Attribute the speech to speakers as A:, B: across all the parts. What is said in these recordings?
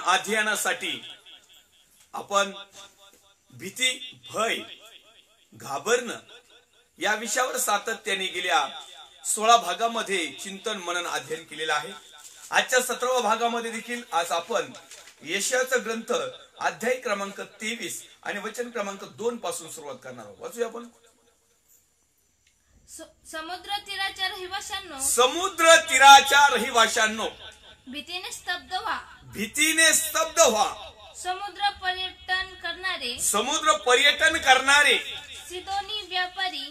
A: अध्ययनासाठी आपण भीती, भय, घाबरणं या विषयावर सातत्याने गेल्या 16 भागामध्ये चिंतन मनन अध्ययन केलेलं आहे। आजच्या 17व्या भागामध्ये देखील आज आपण यशाचा ग्रंथ अध्याय क्रमांक 23 आणि वचन क्रमांक 2 पासून सुरुवात करणार आहोत। वाचूया आपण।
B: समुद्र तीराच्या रहिवाशांनो,
A: समुद्र तीराच्या रहिवाशांनो,
B: भीतीने स्तब्ध व्हा,
A: भीतीने स्तब्ध व्हा।
B: समुद्र पर्यटन करणारे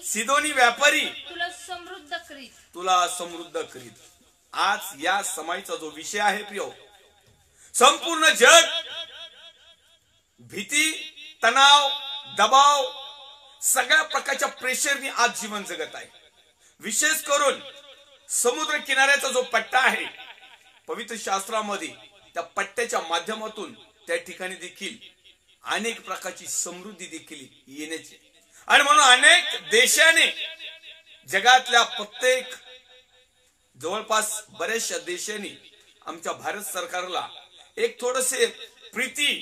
A: सिदोनी व्यापारी
B: तुला समृद्ध करीत।
A: आज या समाईचा जो विषय आहे प्रियो, संपूर्ण जग भीती, तणाव, दबाव, सगळ्या प्रकारच्या प्रेशरनी आज जीवन जगत आहे। विशेष करून समुद्र किनाऱ्याचा जो पट्टा आहे, पवित्र शास्त्रामध्ये त्या पट्ट्याच्या माध्यमातून त्या ठिकाणी देखील अनेक प्रकारची समृद्धी देखील येण्याची, आणि म्हणून अनेक देशाने, जगातल्या प्रत्येक जवळपास बऱ्याचशा देशांनी आमच्या भारत सरकारला एक थोडेसे प्रीती,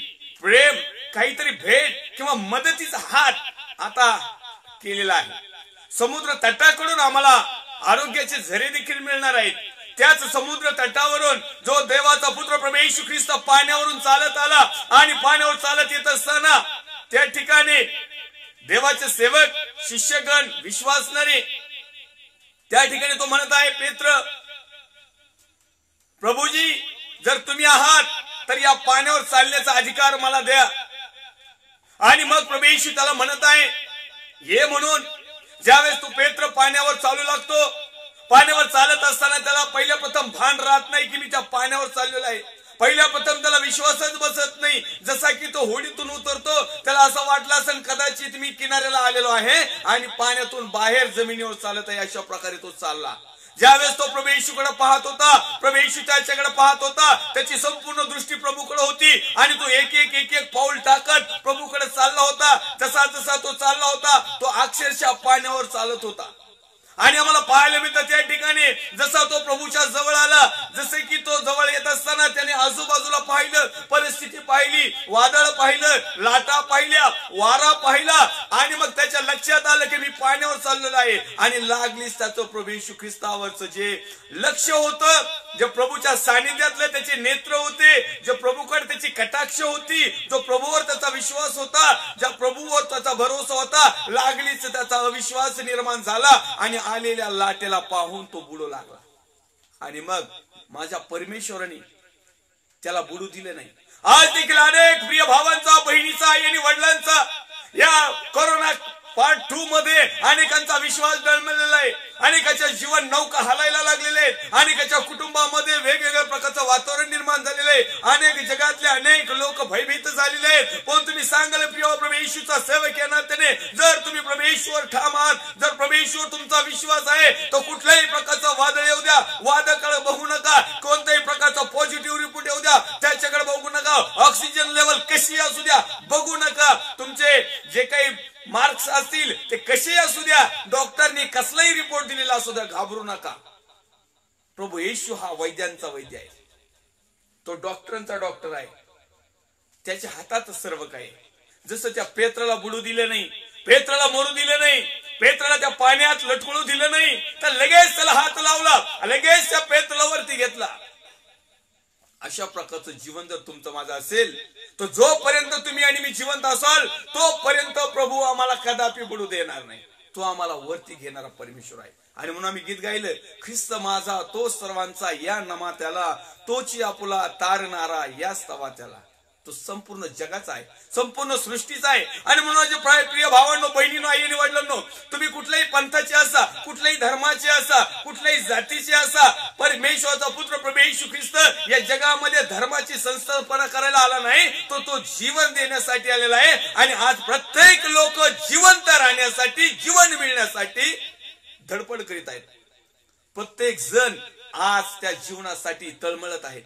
A: प्रेम, काहीतरी भेट किंवा मदतीचा हात आता केलेला आहे। समुद्र तटाकडून आम्हाला आरोग्याचे झरे देखील मिळणार आहेत। त्याच समुद्र तटावरून जो देवाचा पुत्र प्रभू येशू ख्रिस्त पाण्यावरून चालत आला आणि पाण्यावर चालत येत असताना त्या ठिकाणी देवाचे सेवक, शिष्यगण, विश्वासणारे, त्या ठिकाणी तो म्हणत आहे, पेत्र, प्रभूजी जर तुम्ही आहात तर या पाण्यावर चालण्याचा अधिकार मला द्या। आणि मग प्रभू येशू त्याला म्हणत आहे, ये म्हणून। ज्यावेळेस तू पेत्र पाण्यावर चालू लागतो, पाण्यावर चालत असताना त्याला पहिल्या प्रथम भान राहत नाही की मी त्या पाण्यावर चाललेलो आहे। पहिल्या प्रथम त्याला विश्वासच बसत नाही। जसा की तो होडीतून उतरतो, त्याला असं वाटलं असेल कदाचित मी किनाऱ्याला आलेलो आहे आणि पाण्यातून बाहेर जमिनीवर चालत आहे, अशा प्रकारे तो चालला। ज्यावेळेस तो प्रभू येशूकडे पाहत होता, प्रभू येशू त्याच्याकडे पाहत होता, त्याची संपूर्ण दृष्टी प्रभूकडे होती आणि तो एक एक पाऊल टाकत प्रभूकडे चालला होता। जसा जसा तो चालला होता, तो अक्षरशः पाण्यावर चालत होता। आणि आम्हाला पाहायला मिळतं त्या ठिकाणी जसा तो प्रभूच्या जवळ आला, जसे की तो जवळ येत असताना त्याने आजूबाजूला पाहिलं, परिस्थिती पाहिली, वादळ पाहिलं, लाटा पाहिल्या, वारा पाहिला, आणि मग त्याच्या लक्षात आलं की मी पाण्यावर चाललेलो आहे। आणि लागलीच त्याचं प्रभू येशू ख्रिस्तावरचं जे लक्ष होतं, जे प्रभूच्या सानिध्यातले त्याचे नेत्र होते, जे प्रभूकडे त्याची कटाक्ष होती, जो प्रभूवर त्याचा विश्वास होता, ज्या प्रभूवर त्याचा भरोसा होता, लागलीच त्याचा अविश्वास निर्माण झाला आणि आलेल्या लाटेला पाहून तो बुडू लागला। आणि मग माझ्या परमेश्वराने त्याला बुडू दिले नाही। आज देखील अनेक प्रिय भावांचा, बहिणीचा आणि वडिलांचा या कोरोना पार्ट 2 मध्ये अनेकांचा विश्वास डळमळलेला आहे, अनेकाच्या जीवन नौका हलायला लागलेले आहेत, अनेकाच्या कुटुंबामध्ये वेगवेगळ्या प्रकारचं वातावरण निर्माण झालेलं आहे, अनेक जगातले अनेक लोक भयभीत झालेले आहेत। पण तुम्ही सांगाल प्रिय प्रभू येशूचा सेवक या नात्याने, जर तुम्ही प्रभू येशूवर ठाम आहात, जर प्रभू येशूवर तुमचा विश्वास आहे, तर कुठल्याही प्रकारचा वादळ येऊ द्या, वादळाकडे बघू नका, कोणत्याही प्रकारचा पॉझिटिव्ह रिपोर्ट येऊ द्या, त्याच्याकडे बघू नका, ऑक्सिजन लेवल कशी असू द्या बघू नका, तुमचे जे काही मार्क्स असतील ते कसे असू द्या, डॉक्टरनी कसलाही रिपोर्ट दिलेला असू द्या, घाबरू नका। प्रभू येशू हा वैद्यांचा वैद्य आहे, तो डॉक्टरांचा डॉक्टर आहे, त्याच्या हातात सर्व काही। जसं त्या पेत्राला बुडू दिले नाही, पेत्राला मरू दिले नाही, पेत्राला त्या पाण्यात लटकळू दिलं नाही, तर लगेच त्याला हात लावला, लगेच त्या पेत्राला वरती घेतला। अशा प्रकारचं जीवन जर तुमचं माझं असेल, तर जोपर्यंत तुम्ही आणि मी जिवंत असाल तोपर्यंत प्रभू आम्हाला कदापि बुडू देणार नाही। तो आम्हाला वरती घेणारा परमेश्वर आहे। आणि म्हणून आम्ही गीत गायलं, ख्रिस्त माझा तो सर्वांचा या नमा त्याला, तोची आपुला तारणारा या स्तवा त्याला। तो संपूर्ण जगाचा आहे, संपूर्ण सृष्टीचा आहे। आणि म्हणून माझे प्रिय भावांनो, बहिणींनो, आई आणि वडिलांनो, तुम्ही कुठल्याही पंथाचे असा, कुठल्याही धर्माचे असा, कुठल्याही जातीचे असा, परमेश्वराचा पुत्र प्रभू येशू ख्रिस्त या जगामध्ये धर्माची संस्थापना करायला आला नाही, तो जीवन देण्यासाठी आलेला आहे। आणि आज प्रत्येक लोक जिवंत राहण्यासाठी, जीवन मिळण्यासाठी धडपड करीत आहेत। प्रत्येक जण आज त्या जीवनासाठी तळमळत आहेत।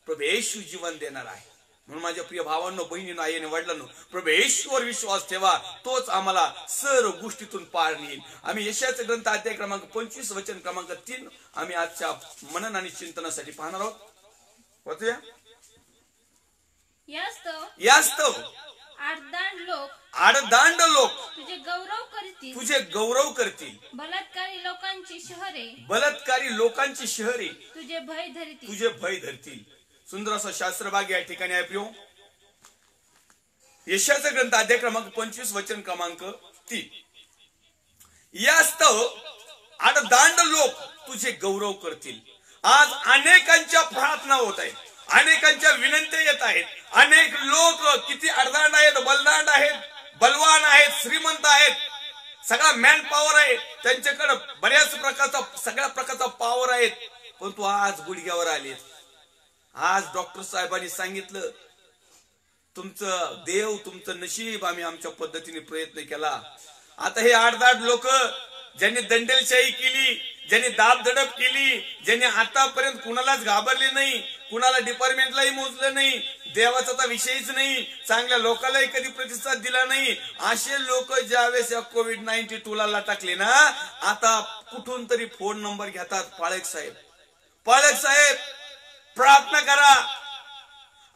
A: प्रभू येशू जीवन देणार आहे। म्हणून माझ्या प्रिय भावांनो, बहिणींनो, आई आणि वडिलांनो, प्रभू येशूवर विश्वास ठेवा, तोच आम्हाला सर्व गोष्टीतून पार नेईल। आम्ही यशाचा ग्रंथ अध्याय क्रमांक 25 वचन क्रमांक 3 आम्ही आजच्या मनन आणि चिंतनासाठी पाहणार आहोत। वाचूया।
B: यास्तव
A: आडदांड लोक
B: तुझे गौरव करतील
A: बलात्कारी
B: लोकांची शहरे
A: तुझे भय धरतील.
B: सुंदर असा शास्त्रभाग या ठिकाणी आहे प्रियो. यशाचा ग्रंथ अध्याय क्रमांक 25 वचन क्रमांक 3. यास्तव आडदांड लोक तुझे गौरव करतील. आज अनेकांच्या प्रार्थना होत आहेत, अनेकांच्या विनंत्या येत आहेत. अनेक लोक किती आडदांड आहेत, बलदांड आहेत, बलवान आहेत, श्रीमंत आहेत, सगळा मॅन पॉवर आहे त्यांच्याकडे, बऱ्याच प्रकारचा सगळ्या प्रकारचा पॉवर आहेत, परंतु आज गुडघ्यावर आलेत. आज डॉक्टर साहेबांनी सांगितलं तुमचं देव तुमचं नशीब, आम्ही आमच्या पद्धतीने प्रयत्न केला. आता हे आडदांड लोक ज्यांनी दंडेलशाही केली, ज्यांनी दाबदडप केली, ज्यांनी आतापर्यंत कुणालाच घाबरले नाही, कुणाला डिपार्टमेंटलाही मोजलं नाही, देवाचा तर विषयच नाही, चांगल्या लोकांनाही कधी प्रतिसाद दिला नाही, असे लोक ज्यावेळेस या कोविड-19 ला टाकले ना, आता कुठून तरी फोन नंबर घेतात. पाळक साहेब प्रार्थना करा.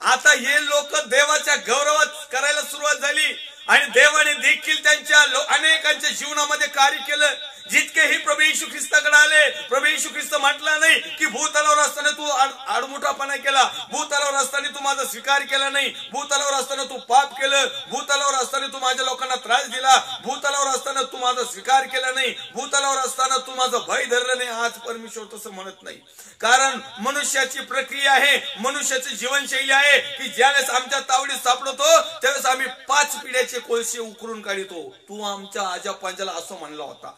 B: आता हे लोक देवाच्या गौरवात करायला सुरुवात झाली आणि देवाने देखील त्यांच्या अनेकांच्या जीवनामध्ये कार्य केलं. जितके ही प्रभू येशू ख्रिस्ताकडे आले, प्रभू येशू ख्रिस्त म्हटला नाही की भूतलावर असताना तू आडमुठापणा केला, भूतलावर असताना तू माझा स्वीकार केला नाही, भूतलावर असताना तू पाप केलं, भूतलावर असताना तू माझ्या लोकांना त्रास दिला, भूतलावर असताना तू माझा स्वीकार केला नाही, भूतलावर असताना तू माझं भय धरलं नाही. आज परमेश्वर तसं म्हणत नाही. कारण मनुष्याची प्रक्रिया आहे, मनुष्याची जीवनशैली आहे की ज्यावेळेस आमच्या तावडीत सापडतो त्यावेळेस आम्ही 5 पिढ्याचे कोळसे उकरून काढतो. तू आमच्या आजा पंजाला असं म्हणला होता,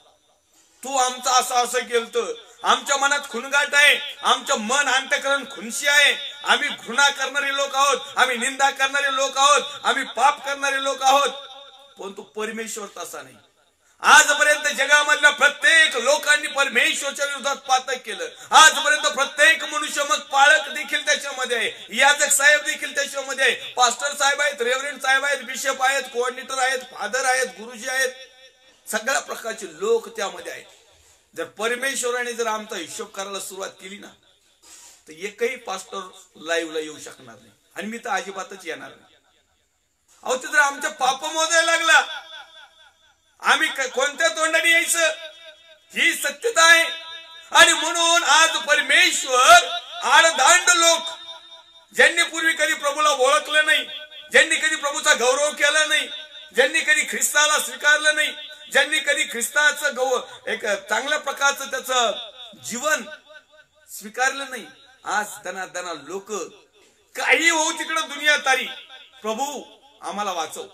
B: तू आमचं असं केलं, आमच्या मनात खुणगाट आहे, आमचं मन अंतःकरण खुनशी आहे, आम्ही घृणा करणारे लोक आहोत, आम्ही निंदा करणारे लोक आहोत, आम्ही पाप करणारे लोक आहोत. परंतु परमेश्वर तसा नाही. आजपर्यंत जगामधल्या प्रत्येक लोकांनी परमेश्वरच्या विरोधात पातक केलं. आजपर्यंत प्रत्येक मनुष्य, मग पाळक देखील त्याच्यामध्ये आहे, याजक साहेब देखील त्याच्यामध्ये आहे, पास्टर साहेब आहेत, रेव्हरंड साहेब आहेत, बिशप आहेत, कोऑर्डिनेटर आहेत, फादर आहेत, गुरुजी आहेत, सगळ्या प्रकारचे लोक त्यामध्ये आहेत. जर परमेश्वराने जर आमचा हिशोब करायला सुरुवात केली ना, तर एकही पास्टर लाईव्हला येऊ शकणार नाही आणि मी तर अजिबातच येणार नाही. अहो, ते जर आमच्या पाप मोजायला लागला, आम्ही कोणत्या तोंडाने यायचं, ही सत्यता आहे. आणि म्हणून आज परमेश्वर आडदांड लोक, ज्यांनी पूर्वी कधी प्रभूला ओळखलं नाही, ज्यांनी कधी प्रभूचा गौरव केला नाही, ज्यांनी कधी ख्रिस्ताला स्वीकारलं नाही, ज्यांनी कधी ख्रिस्ताचं एक चांगल्या प्रकारचं त्याचं जीवन स्वीकारलं नाही, आज दना लोक काही होऊ तिकडं दुनिया तारी, प्रभू आम्हाला वाचव,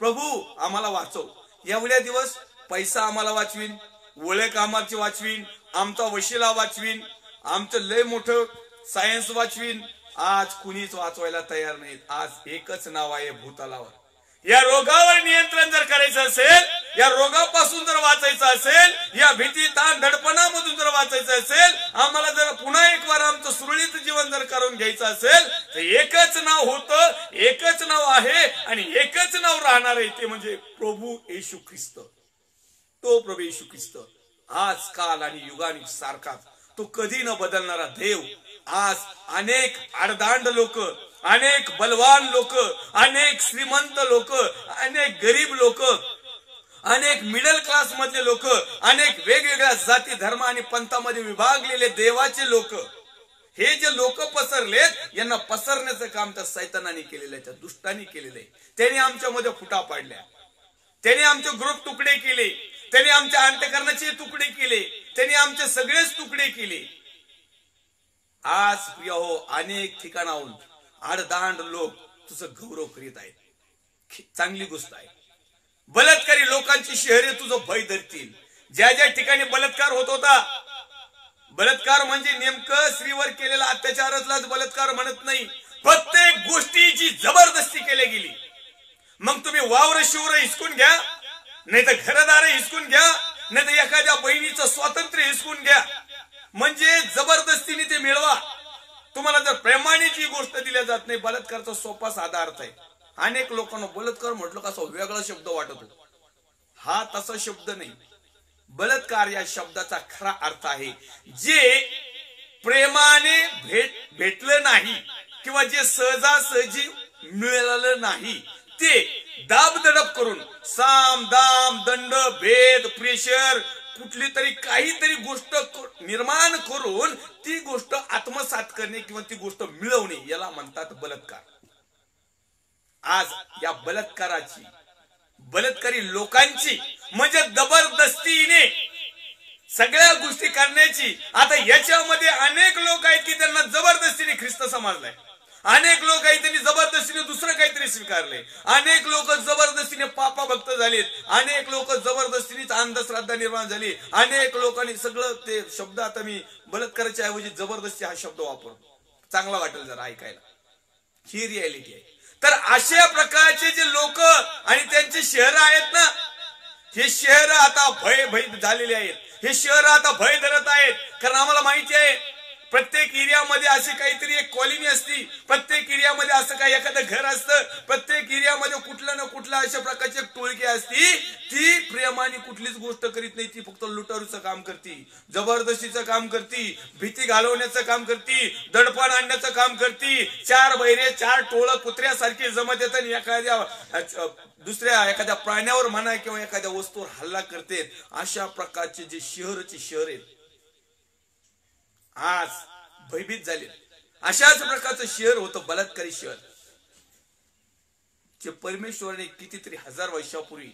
B: प्रभू आम्हाला वाचव. एवढ्या दिवस पैसा आम्हाला वाचवीन, ओळख आम्हाला वाचवीन, आमचा वशिला वाचवीन, आमचं लय मोठं सायन्स वाचवीन. आज कुणीच वाचवायला तयार नाहीत. आज एकच नाव आहे भूतलावर. या रोगावर नियंत्रण जर करायचं असेल, या रोगापासून जर वाचायचं असेल, या भीती ताण दडपणामधून जर वाचायचं असेल, आम्हाला जर पुन्हा एक वार आमचं सुरळीत जीवन जर करून घ्यायचं असेल, तर एकच नाव होतं, एकच नाव आहे आणि एकच नाव राहणार आहे, ते म्हणजे प्रभू येशू ख्रिस्त. तो प्रभू येशू ख्रिस्त आज काल आणि युगानुग सारखाच, तो कधी न बदलणारा देव. आज अनेक आडदांड लोक, अनेक बलवान लोक, अनेक श्रीमंत लोक, अनेक गरीब लोक, अनेक मिडल क्लास मधले लोक, अनेक वेगवेगळ्या जाती धर्म आणि पंथामध्ये विभागलेले देवाचे लोक, हे जे लोक पसरलेत, यांना पसरण्याचं काम त्या सैतानाने केलेलं आहे, त्या दुष्टाने केलेलं आहे. त्याने आमच्यामध्ये फुटा पाडल्या, त्याने आमचे ग्रुप तुकडे केले, त्याने आमच्या अंतःकरणाचे तुकडे केले, त्याने आमचे सगळेच तुकडे केले. आज प्रिय हो, अनेक ठिकाणाहून आडदांड लोक तुझं गौरव करीत आहेत. चांगली गोष्ट आहे. बलात्कारी लोकांची शहरे तुझं भय धरतील. ज्या ज्या ठिकाणी बलात्कार होत होता, बलात्कार म्हणजे नेमकं स्त्रीवर केलेला अत्याचारच बलात्कार म्हणत नाही, प्रत्येक गोष्टीची जबरदस्ती केली गेली. मग तुम्ही वावर शिवर हिसकून घ्या, नाही तर घरदार हिसकून घ्या, नाही तर एखाद्या बहिणीचं स्वातंत्र्य हिसकून घ्या, म्हणजे जबरदस्तीने ते मिळवा. तुम्हाला जर प्रेमाने जी गोष्ट दिल्या जात नाही, बलात्कारचा सोपा साधा अर्थ आहे. अनेक लोकांना बलात्कार म्हटलं का असं वेगळा शब्द वाटतो. हा तसा शब्द नाही. बलात्कार या शब्दाचा खरा अर्थ आहे जे प्रेमाने भेटलं नाही किंवा जे सहजासहजी मिळालं नाही ते दाबदडप करून साम दाम दंड भेद प्रेशर कुठली तरी काहीतरी गोष्ट निर्माण करून ती गोष्ट आत्मसात करणे किंवा ती गोष्ट मिळवणे याला म्हणतात बलात्कार. आज या बलात्कारी लोकांची म्हणजे जबरदस्तीने सगळ्या गोष्टी करण्याची. आता याच्यामध्ये अनेक लोक आहेत की त्यांना जबरदस्तीने ख्रिस्त समजलाय, अनेक लोक आहेत त्यांनी जबरदस्तीने दुसरं काहीतरी स्वीकारले, अनेक लोक जबरदस्तीने पापा भक्त झालेत, अनेक लोक जबरदस्तीनेच अंधश्रद्धा निर्माण झाली, अनेक लोकांनी सगळं ते शब्द. आता मी बलात्काराच्या ऐवजी जबरदस्ती हा शब्द वापरतो, चांगला वाटेल जरा ऐकायला, ही रियालिटी आहे. तर अशा प्रकारचे जे लोक आणि त्यांचे शहर आहेत ना, हे शहर आता भय झालेले आहेत, हे शहर आता भय धरत आहेत. कारण आम्हाला माहिती आहे प्रत्येक एरियामध्ये अशी काहीतरी एक कॉलनी असती, प्रत्येक एरियामध्ये असं काही एखादं घर असतं, प्रत्येक एरियामध्ये कुठला ना कुठला अशा प्रकारची एक टोळकी असती, ती प्रेमाने कुठलीच गोष्ट करीत नाही, ती फक्त लुटारूचं काम करती, जबरदस्तीचं काम करती, भीती घालवण्याचं काम करती, दडपण आणण्याचं काम करती. चार बैरे चार टोळं कुत्र्यासारखी जमत येतात, एखाद्या दुसऱ्या एखाद्या प्राण्यावर म्हणा किंवा एखाद्या वस्तूवर हल्ला करते. अशा प्रकारचे जे शहर आहेत आज भयभीत झाले. अशाच प्रकारचं शहर होतं बलात्कारी शहर, जे परमेश्वराने कितीतरी हजार वर्षापूर्वी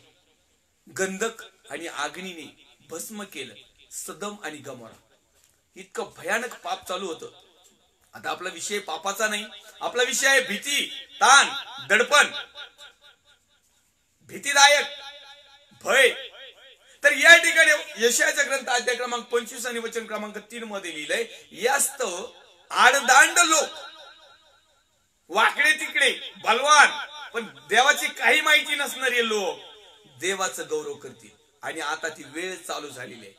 B: गंधक आणि अग्नीने भस्म केलं. सदम आणि गमोरा इतकं भयानक पाप चालू होतं. आता आपला विषय पापाचा नाही, आपला विषय आहे भीती, ताण, दडपण, भीतीदायक भय. तर या ठिकाणी यशाच्या ग्रंथ अध्याय क्रमांक 25 आणि वचन क्रमांक 3 मध्ये लिहिलंय, यास्तव आडदांड लोक, वाकडे तिकडे बलवान पण देवाची काही माहिती नसणारे लोक देवाचं गौरव करतील. आणि आता ती वेळ चालू झालेली आहे.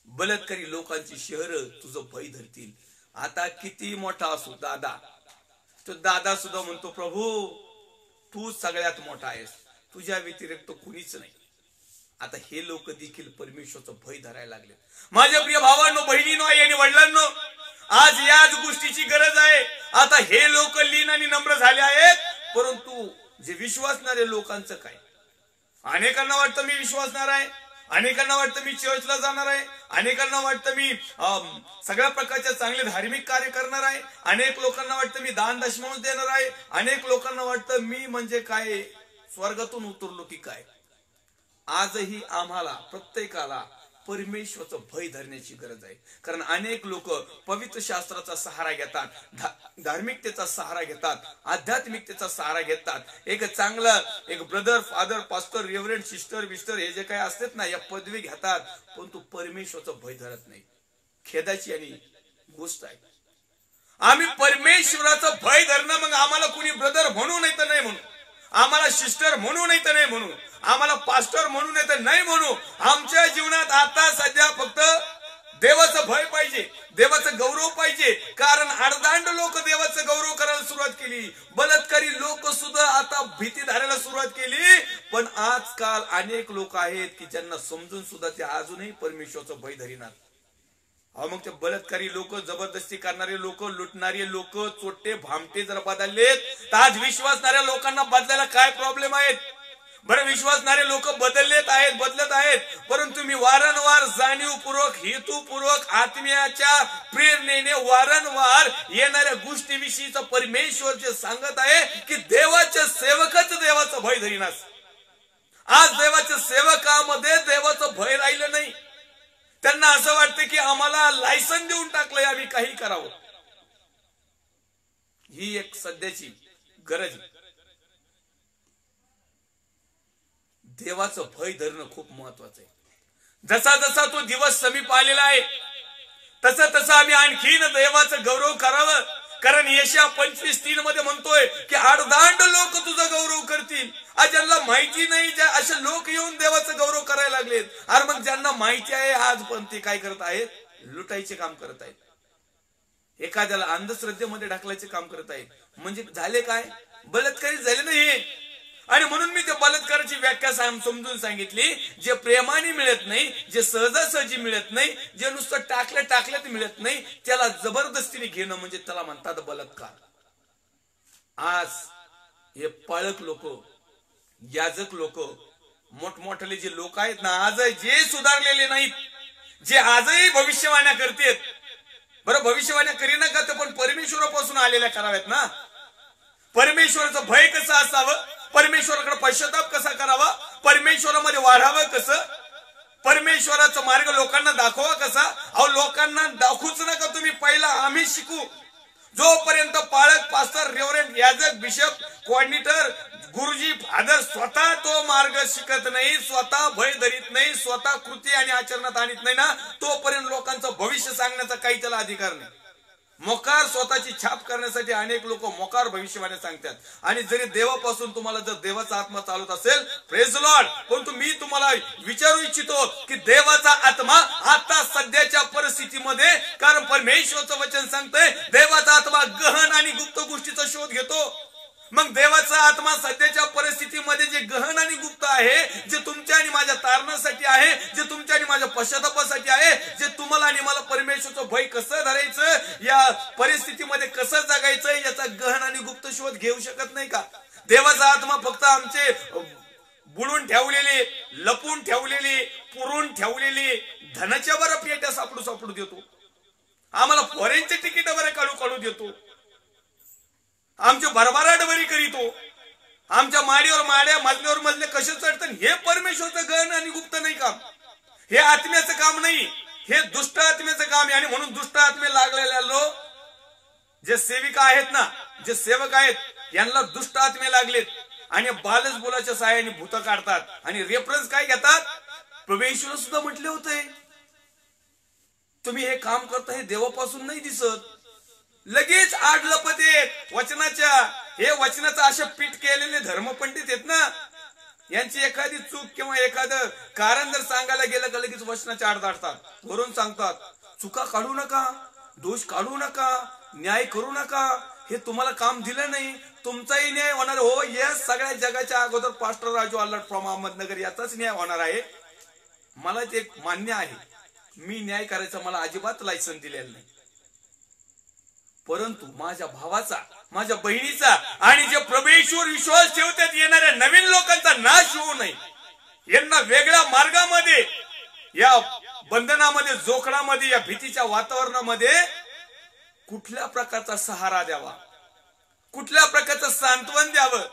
B: बलात्कारी लोकांची शहर तुझं भय धरतील. आता किती मोठा असो दादा, तो दादा सुद्धा म्हणतो प्रभू तू सगळ्यात मोठा आहेस, तुझ्या व्यतिरिक्त कुणीच नाही. आता हे लोक देखील परमेश्वराचं भय धरायला लागले. माझ्या प्रिय भावांनो, बहिणींनो आणि वडिलांनो, आज याच गोष्टीची गरज आहे. आता हे लोक लीन आणि नम्र झाले आहेत, परंतु जे विश्वासणारे लोकांचं काय? अनेकांना वाटतं मी विश्वासणार आहे, अनेकांना वाटतं मी चर्चला जाणार आहे, अनेकांना वाटतं मी सगळ्या प्रकारच्या चांगले धार्मिक कार्य करणार आहे, अनेक लोकांना वाटतं मी दान दशमांश देणार आहे, अनेक लोकांना वाटतं मी म्हणजे काय स्वर्गातून उतरलो की काय. आजही आम्हाला प्रत्येकाला परमेश्वराचं भय धरण्याची गरज आहे. कारण अनेक लोक पवित्र शास्त्राचा सहारा घेतात, धार्मिकतेचा सहारा घेतात, आध्यात्मिकतेचा सहारा घेतात. एक चांगला एक brother, father, pastor, reverend, sister Bicester हे जे काही असतात ना, या पदवी घेतात, परंतु परमेश्वराचं भय धरत नाही. खेदाची आणि गोष्ट आहे. आम्ही परमेश्वराचं भय धरणं, मग आम्हाला कुणी ब्रदर म्हणू नाही तर नाही म्हणू, आम्हाला सिस्टर म्हणू नाही तर नाही म्हणू, आम्हाला पास्टर म्हणू नाही तर नाही म्हणू. आमच्या जीवनात आता सध्या फक्त देवाचं भय पाहिजे, देवाचं गौरव पाहिजे. कारण आडदांड लोक देवाचं गौरव करायला सुरुवात केली, बलात्कारी लोक सुद्धा आता भीती धरायला सुरुवात केली. पण आजकाल अनेक लोक आहेत की ज्यांना समजून सुद्धा ते अजूनही परमेश्वराचं भय धरीनात. मग ते बलात्कारी लोक, जबरदस्ती करणारे लोक, लुटणारे लोक, चोट्टे भामटे जर बदललेत तर आज विश्वासणाऱ्या लोकांना बदलायला काय प्रॉब्लेम आहेत? बरं, विश्वासणारे लोक बदलत आहेत, परंतु मी वारंवार जाणीवपूर्वक, हेतुपूर्वक, आत्म्याच्या प्रेरणेने वारंवार येणाऱ्या गोष्टीविषयीचा परमेश्वर जे सांगत आहे की देवाचे सेवकच देवाचं भय धरीनास. आज देवाच्या सेवकामध्ये देवाचं भय राहिलं नाही. त्यांना असं वाटतं की आम्हाला लायसन देऊन टाकलंय, आम्ही काही करावं. ही एक सध्याची गरज. देवाचं भय धरणं खूप महत्वाचं आहे. जसा जसा तो दिवस समीप आलेला आहे तसं तसं आम्ही आणखीन देवाचं गौरव करावं. कारण यशा 25:3 मध्ये म्हणतोय की आडदांड लोक तुझं गौरव करतील. आज ज्यांना माहिती नाही, असे लोक येऊन देवाचं गौरव करायला लागलेत. अरे मग ज्यांना माहिती आहे आज पण ते काय करत आहेत? लुटायचे काम करत आहेत, एखाद्याला अंधश्रद्धेमध्ये ढकलायचे काम करत आहेत. म्हणजे झाले काय? बलात्कारी झाले नाही. आणि म्हणून मी त्या बलात्काराची व्याख्या समजून सांगितली. जे प्रेमाने मिळत नाही, जे सहजासहजी मिळत नाही, जे नुसतं टाकल्यात मिळत नाही, त्याला जबरदस्तीने घेणं म्हणजे त्याला म्हणतात बलात्कार. आज हे पाळक लोक, याजक लोक, मोठमोठे जे लोक आहेत ना, आज जे सुधारलेले नाहीत, जे आजही भविष्यवाण्या करतात, बरं भविष्यवाण्या करी नका तर पण परमेश्वरापासून आलेल्या कराव्यात ना. परमेश्वराचं भय कसं असावं, परमेश्वराकडे पश्चाताप कसा करावा, परमेश्वरामध्ये वाढावं कसं, परमेश्वराचा मार्ग लोकांना दाखवा कसा. अहो लोकांना दाखवूच नका तुम्ही, पहिला आम्ही शिकू. जोपर्यंत पाळक, पास्टर, रेव्हरंड, याजक, बिशप, कोऑर्डिनेटर, गुरुजी, फादर स्वतः तो मार्ग शिकत नाही, स्वतः भय धरीत नाही, स्वतः कृती आणि आचरणात आणत नाही ना, तोपर्यंत लोकांचं भविष्य सांगण्याचा काही त्याला अधिकार नाही. मोकार स्वतःची छाप करण्यासाठी अनेक लोक मोकार भविष्यवाणी सांगतात. आणि जरी देवापासून तुम्हाला जर देवाचा आत्मा चालत असेल, प्रेज लॉर्ड. परंतु मी तुम्हाला विचारू इच्छितो की देवाचा आत्मा आता सध्याच्या परिस्थितीमध्ये, कारण परमेश्वरचं वचन सांगतंय देवाचा आत्मा गहन आणि गुप्त गोष्टीचा शोध घेतो. मग देवाचा आत्मा सध्याच्या परिस्थितीमध्ये जे गहन आणि गुप्त आहे, जे तुमच्या आणि माझ्या तारणासाठी आहे, जे तुमच्या आणि माझ्या पश्चातापासाठी आहे, जे तुम्हाला आणि मला परमेश्वरचं भय कसं धरायचं, या परिस्थितीमध्ये कसं जगायचं, याचा गहन आणि गुप्त शोध घेऊ शकत नाही का? देवाचा आत्मा फक्त आमचे बुडून ठेवलेले, लपून ठेवलेले, पुरून ठेवलेले धनाच्या बरं पेट्या सापडू देतो, आम्हाला फॉरेनचे तिकीट बरं काढू देतो, आमची भरभराट बरी करीतो, आमच्या माडीवर माड्या, मजल्यावर मजले कसे चढतात, हे परमेश्वरचं गहन आणि गुप्त नाही काम, हे आत्म्याचं काम नाही, हे दुष्ट आत्म्याचं काम आहे. आणि म्हणून दुष्ट आत्मे लागलेल्या लोक, जे सेविका आहेत ना, जे सेवक आहेत, यांना दुष्ट आत्मे लागलेत आणि बालच बोलाच्या सहाय्याने भूत काढतात. आणि रेफरन्स काय घेतात, प्रभू येशूने सुद्धा म्हटले होते, तुम्ही हे काम करता हे देवापासून नाही दिसत. लगेच आड लपत येत वचनाच्या, हे वचनाचं अशा पीठ केलेले धर्मपंडित आहेत ना, यांची एखादी चूक किंवा एखादं कारण जर सांगायला गेलं का लगेच वचनाच्या आड दाटतात, वरून सांगतात चुका काढू नका, दोष काढू नका, न्याय करू नका, हे तुम्हाला काम दिलं नाही, तुमचाही न्याय होणार. हो, या सगळ्या जगाच्या अगोदर पास्टर राजू आल्हाट फ्रॉम अहमदनगर याचाच न्याय होणार आहे. मला ते मान्य आहे, मी न्याय करायचा मला अजिबात लायसन दिलेलं नाही. परंतु माझ्या भावाचा, माझ्या बहिणीचा आणि जे प्रभूवर विश्वास ठेवतात येणाऱ्या नवीन लोकांचा नाश होऊ नये, यांना वेगळ्या मार्गामध्ये, या बंधनामध्ये, जोखडामध्ये, या भीतीच्या वातावरणामध्ये कुठल्या प्रकारचा सहारा द्यावा, कुठल्या प्रकारचं सांत्वन द्यावं.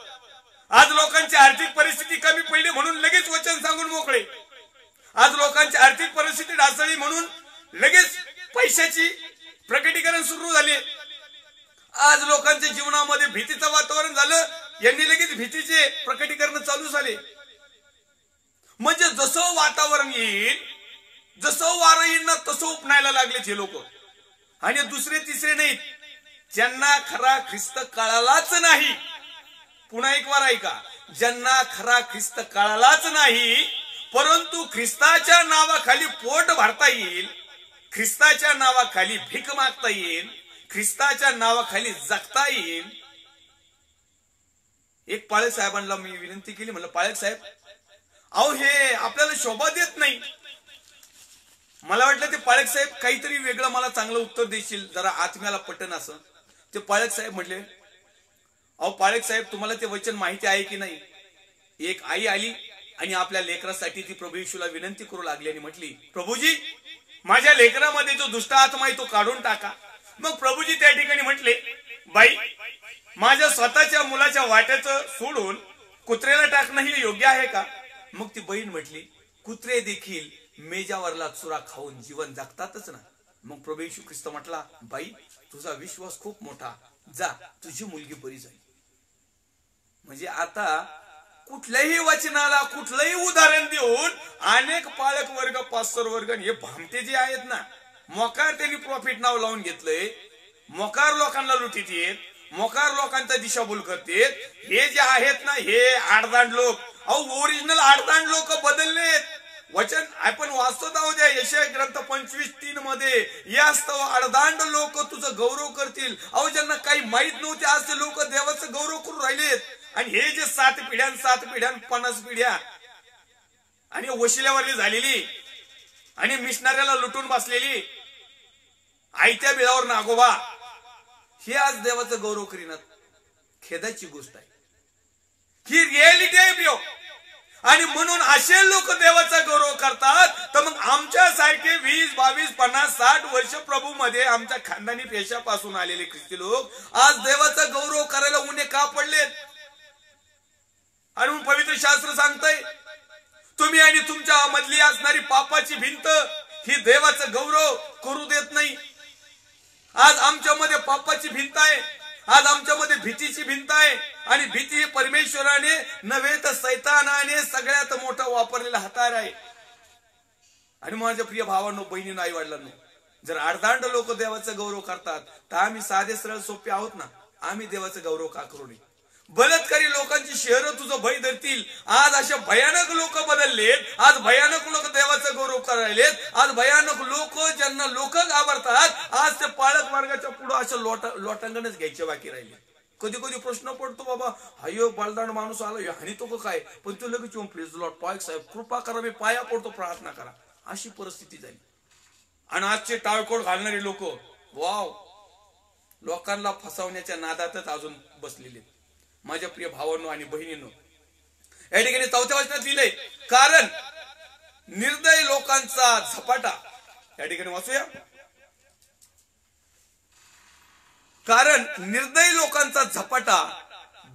B: आज लोकांची आर्थिक परिस्थिती कमी पडली म्हणून लगेच वचन सांगून मोकळे, आज लोकांची आर्थिक परिस्थिती ढासळली म्हणून लगेच पैशाची प्रकटीकरण सुरू झाले. आज लोकांच्या जीवनामध्ये भीतीचं वातावरण झालं, यांनी लगेच भीतीचे प्रकटीकरण चालू झाले. म्हणजे जसं वातावरण येईल, जसं वारं येईल ना, तसं उपणायला लागलेत हे लोक. आणि दुसरे तिसरे नाहीत, ज्यांना खरा ख्रिस्त कळालाच नाही. पुन्हा एक वार ऐका, ज्यांना खरा ख्रिस्त कळालाच नाही, परंतु ख्रिस्ताच्या नावाखाली पोट भरता येईल, ख्रिस्ताच्या नावाखाली भीक मागता येईल, ख्रिस्ताच्या नावाखाली जगता येईल. एक पाळक साहेबांना मी विनंती केली, म्हणलं पाळक साहेब, अहो हे आपल्याला शोभा देत नाही. मला वाटलं ते पाळक साहेब काहीतरी वेगळं मला चांगलं उत्तर देशील, जरा आत्म्याला पटन असं. ते पाळक साहेब म्हटले, अहो पाळक साहेब, तुम्हाला ते वचन माहिती आहे की नाही, एक आई आली आणि आपल्या लेकरासाठी ती प्रभू येशूला विनंती करू लागली आणि म्हटली, प्रभूजी माझ्या लेकरामध्ये जो दुष्ट आत्मा आहे तो काढून टाका. मग प्रभूजी त्या ठिकाणी म्हटले, बाई माझ्या स्वतःच्या मुलाच्या वाट्याचं सोडून कुत्र्याला टाकणं हे योग्य आहे का? मग ती बहीण म्हटली, कुत्रे देखील मेजावरला चुरा खाऊन जीवन जगतातच ना. मग प्रभू येशू ख्रिस्त म्हटला, बाई तुझा विश्वास खूप मोठा, जा तुझी मुलगी बरी जाईल. म्हणजे आता कुठल्याही वचनाला कुठलंही उदाहरण देऊन अनेक पालक वर्ग, पास्टर वर्ग, हे भामटे जे आहेत ना, मोकार त्यांनी प्रॉफिट नाव लावून घेतलंय, मोकार लोकांना लुटीत येत, मोकार लोकांचा दिशाभूल करतेत. हे जे आहेत ना, हे आडदांड लोक, अहो ओरिजिनल आडदांड लोक बदललेत. वचन आपण वाचतो आहोत यशाया ग्रंथ 25:3 मध्ये, यास्तव आडदांड लोक तुझं गौरव करतील. अहो ज्यांना काही माहित नव्हते आज ते लोक देवाचं गौरव करून राहिलेत. आणि हे जे 7 पिढ्या 50 पिढ्या आणि वशिल्यावरली झालेली आणि मिशनऱ्याला लुटून बसलेली, आयत्या बिळावर नागोबा, हे आज देवाचं गौरव करीनात. खेदाची गोष्ट आहे, ही रियालिटी आहे प्रियो. आणि म्हणून असे लोक देवाचा गौरव करतात. तर मग आमच्यासारखे 20, 22, 50, 60 वर्ष प्रभू मध्ये आमच्या खानदानी पेशापासून आलेले ख्रिस्ती लोक आज देवाचा गौरव करायला उन्हे का पडलेत? आणि पवित्र शास्त्र सांगतंय तुम्ही आणि तुमच्या मधली असणारी पापाची भिंत ही देवाचा गौरव करू देत नाही. आज आमच्यामध्ये पापाची भिंत आहे, आज आमच्यामध्ये भीतीची भिंत आहे. आणि भीती हे परमेश्वराने नव्हे तर सैतानाने सगळ्यात मोठा वापरलेला हत्यार आहे. आणि माझ्या प्रिय भावांनो, बहिणींनो, आई वडिलांनो, जर अर्धांड लोक देवाचा गौरव करतात तर आम्ही साधे सरळ सोपे आहोत ना? आम्ही देवाचा गौरव का करू नये? बलात्कारी लोकांची शहरं तुझं भय धरतील. आज अशा भयानक लोक बदललेत, आज भयानक लोक देवाचा गौरव करायलेत, आज भयानक लोक ज्यांना लोक घाबरतात, आज ते पाळक वर्गाच्या पुढे असं लोटांगणच घ्यायचे बाकी राहिले. कधी कधी प्रश्न पडतो, बाबा हायो बलदान माणूस आला आणि तो काय, पण तो लगेच येऊन प्लीज लॉर्ड पायक साहेब कृपा करा, मी पाया पडतो, प्रार्थना करा. अशी परिस्थिती झाली. आणि आजचे टाळकोड घालणारे लोक वाव लोकांना फसवण्याच्या नादातच अजून बसलेले. माझ्या प्रिय भावांनो आणि बहिणींनो, या ठिकाणी 4थ्या वचनात लिहिलंय, कारण निर्दय लोकांचा झपाटा. या ठिकाणी वाचूया, कारण निर्दयी लोकांचा झपाटा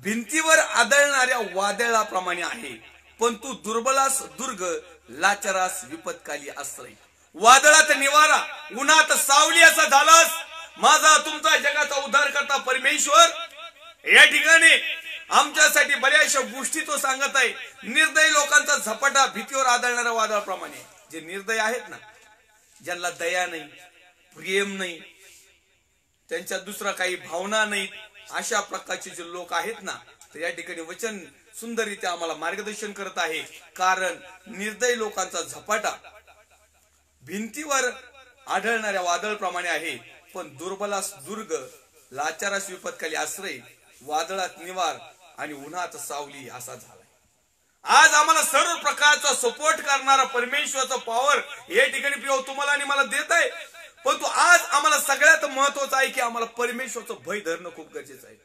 B: भिंतीवर आदळणाऱ्या वादळाप्रमाणे आहे, पण तू दुर्बलास दुर्ग, लाचारास विपत्काली आश्रय. वादळात निवारा, उन्हात सावली असा झालास माझा तुमचा जगाचा उद्धार करता परमेश्वर. या ठिकाणी आमच्यासाठी बऱ्याचशा गोष्टी तो सांगत आहे. निर्दयी लोकांचा झपाटा भीतीवर आदळणाऱ्या वादळाप्रमाणे. जे निर्दय आहेत ना, ज्यांना दया नाही, प्रेम नाही, त्यांच्या दुसरा काही भावना नाही, अशा प्रकारचे जे लोक आहेत ना, तर या ठिकाणी वचन सुंदररीत्या आम्हाला मार्गदर्शन करत आहे. कारण निर्दयी लोकांचा झपाटा भिंतीवर आढळणाऱ्या वादळाप्रमाणे आहे, पण दुर्बलास दुर्ग, लाचारास विपत्काली आश्रय, वादळात निवार आणि उन्हात सावली असा झालाय. आज आम्हाला सर्व प्रकारचा सपोर्ट करणारा परमेश्वराचा पॉवर या ठिकाणी प्रिय तुम्हाला आणि मला देत आहे. पण तो आज आम्हाला सगळ्यात महत्वाचं आहे की आम्हाला परमेश्वराचं भय धरणं खूप गरजेचं आहे.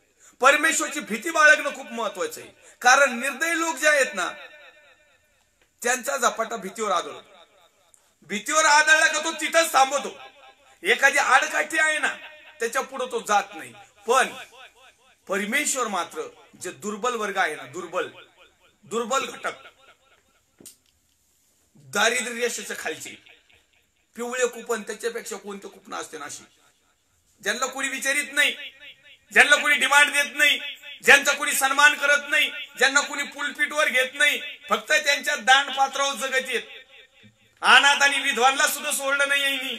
B: परमेश्वराची भीती बाळगणं खूप महत्वाचं आहे. कारण निर्दयी लोक जे आहेत ना, त्यांचा झपाटा भीतीवर आदळतो. भीतीवर आदळला का तो तिथंच थांबवतो. एखादी आडकाठी आहे ना, त्याच्या पुढे तो जात नाही. पण परमेश्वर मात्र जे दुर्बल वर्ग आहे ना, दुर्बल घटक, दारिद्र्य रेषेच्या खालचे पिवळे कुपन, त्याच्यापेक्षा कोणते कुपन असते नाशी, ज्यांना कोणी विचारित नाही, ज्यांना कोणी डिमांड देत नाही, ज्यांचा कोणी सन्मान करत नाही, ज्यांना कोणी पुलपीटवर घेत नाही, फक्त त्यांच्या दान पात्रावर जगत येत. अनाथ आणि विधवांना सुद्धा सोडलं नाही यांनी.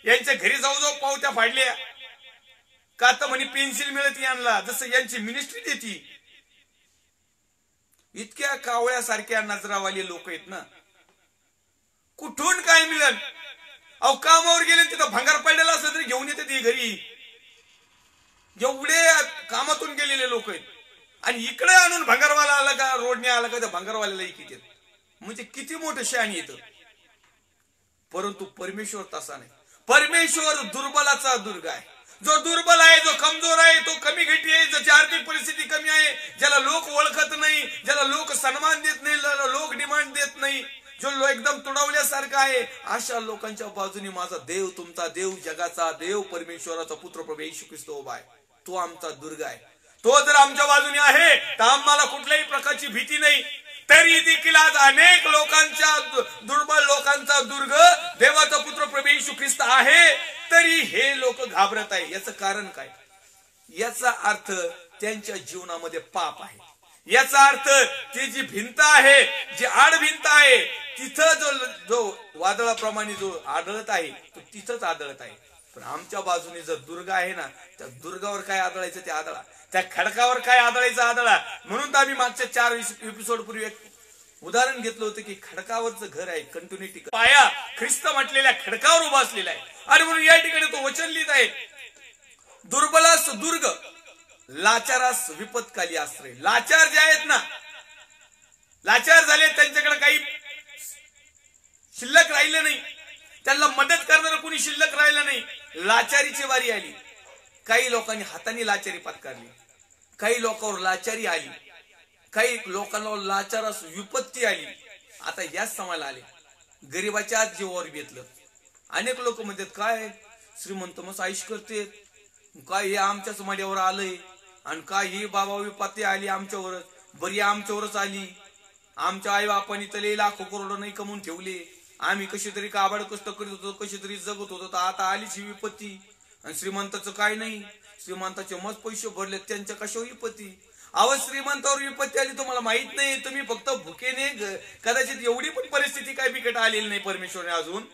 B: यांच्या घरी जाऊ जाऊ पावत्या फाडल्या का तर म्हणे पेन्सिल मिळत यांना, जसं यांची मिनिस्ट्री देती. इतक्या कावळ्यासारख्या नजरावाले लोक आहेत ना, कुठून काय मिळेल. अहो कामावर गेले तिथं भंगार पडलेला असलं तरी घेऊन येते ते घरी. एवढे कामातून गेलेले लोक आहेत. आणि इकडे आणून भंगारवाला आला का, रोडने आला का, त्या भंगारवाल्याला इकडे येत. म्हणजे किती मोठं शान येतं. परंतु परमेश्वर तसा नाही. परमेश्वर दुर्बलाचा दुर्ग आहे. जो दुर्बल आहे, जो कमजोर आहे, तो कमी घटी आहे, ज्याची आर्थिक परिस्थिती कमी आहे, ज्याला लोक ओळखत नाही, ज्याला लोक सन्मान देत नाही, ज्याला लोक डिमांड देत नाही, जो एकदम तुडवल्यासारखा आहे, अशा लोकांच्या बाजूने माझा देव, तुमचा देव, जगाचा देव, परमेश्वराचा पुत्र प्रभू येशू ख्रिस्त उभा आहे. तो आमचा दुर्ग आहे. तो जर आमच्या बाजूने आहे तर आम्हाला कुठल्याही प्रकारची भीती नाही. तरी देखील आज अनेक लोकांच्या, दुर्बल लोकांचा दुर्ग देवाचा पुत्र प्रभू येशू ख्रिस्त आहे, तरी हे लोक घाबरत आहे. याचं कारण काय? याचा अर्थ त्यांच्या जीवनामध्ये पाप आहे. याचा अर्थ ती जी भिंत आहे, जी आड भिंत आहे, तिथं जो वादळाप्रमाणे जो आदळत आहे तो तिथंच आदळत आहे. पण आमच्या बाजूने जर दुर्ग आहे ना, त्या दुर्गावर काय आदळायचं ते आदळा, त्या खडकावर काय आदळायचं आदळा. म्हणून तर आम्ही मागच्या 4 एपिसोड पूर्वी एक उदाहरण घेतलं होतं की खडकावरचं घर आहे, कंटिन्युटी, पाया ख्रिस्त म्हटलेल्या खडकावर उभा असलेला आहे. आणि म्हणून या ठिकाणी तो वचन लिहित आहे, दुर्बलास दुर्ग, लाचारास विपत्काली आश्रय. लाचार जे आहेत ना, लाचार झाले, त्यांच्याकडे काही शिल्लक राहिलं नाही, त्यांना मदत करणारं कोणी शिल्लक राहिलं नाही. लाचारीची वारी आली. काही लोकांनी हाताने लाचारी पत्करली, काही लोकांवर लाचारी आली, काही लोकांना लाचारास विपत्ती आली. आता याच समाला आले, गरीबाच्या जीवावर बेतलं. अनेक लोक म्हणतात काय श्रीमंत मस्त आयुष करते, काय हे आमच्याच माड्यावर आलंय, आणि काय ही बाबा विपत्ती आली आमच्यावरच, बरी आमच्यावरच आली. आमच्या आई बापांनी तले लाखो करोड नाही कमवून ठेवले, आम्ही कशी तरी काबाड कष्ट करीत होतो, कशी तरी जगत होतो, तर आता आलीच ही विपत्ती. आणि श्रीमंताचं काय नाही, श्रीमंताचे मस्त पैसे भरले, त्यांच्या कशावर विपत्ती. अहो श्रीमंतावर विपत्ती आली तुम्हाला माहित नाही, तुम्ही फक्त भुकेने कदाचित एवढी पण परिस्थिती काय बिकट आलेली नाही परमेश्वरने अजून,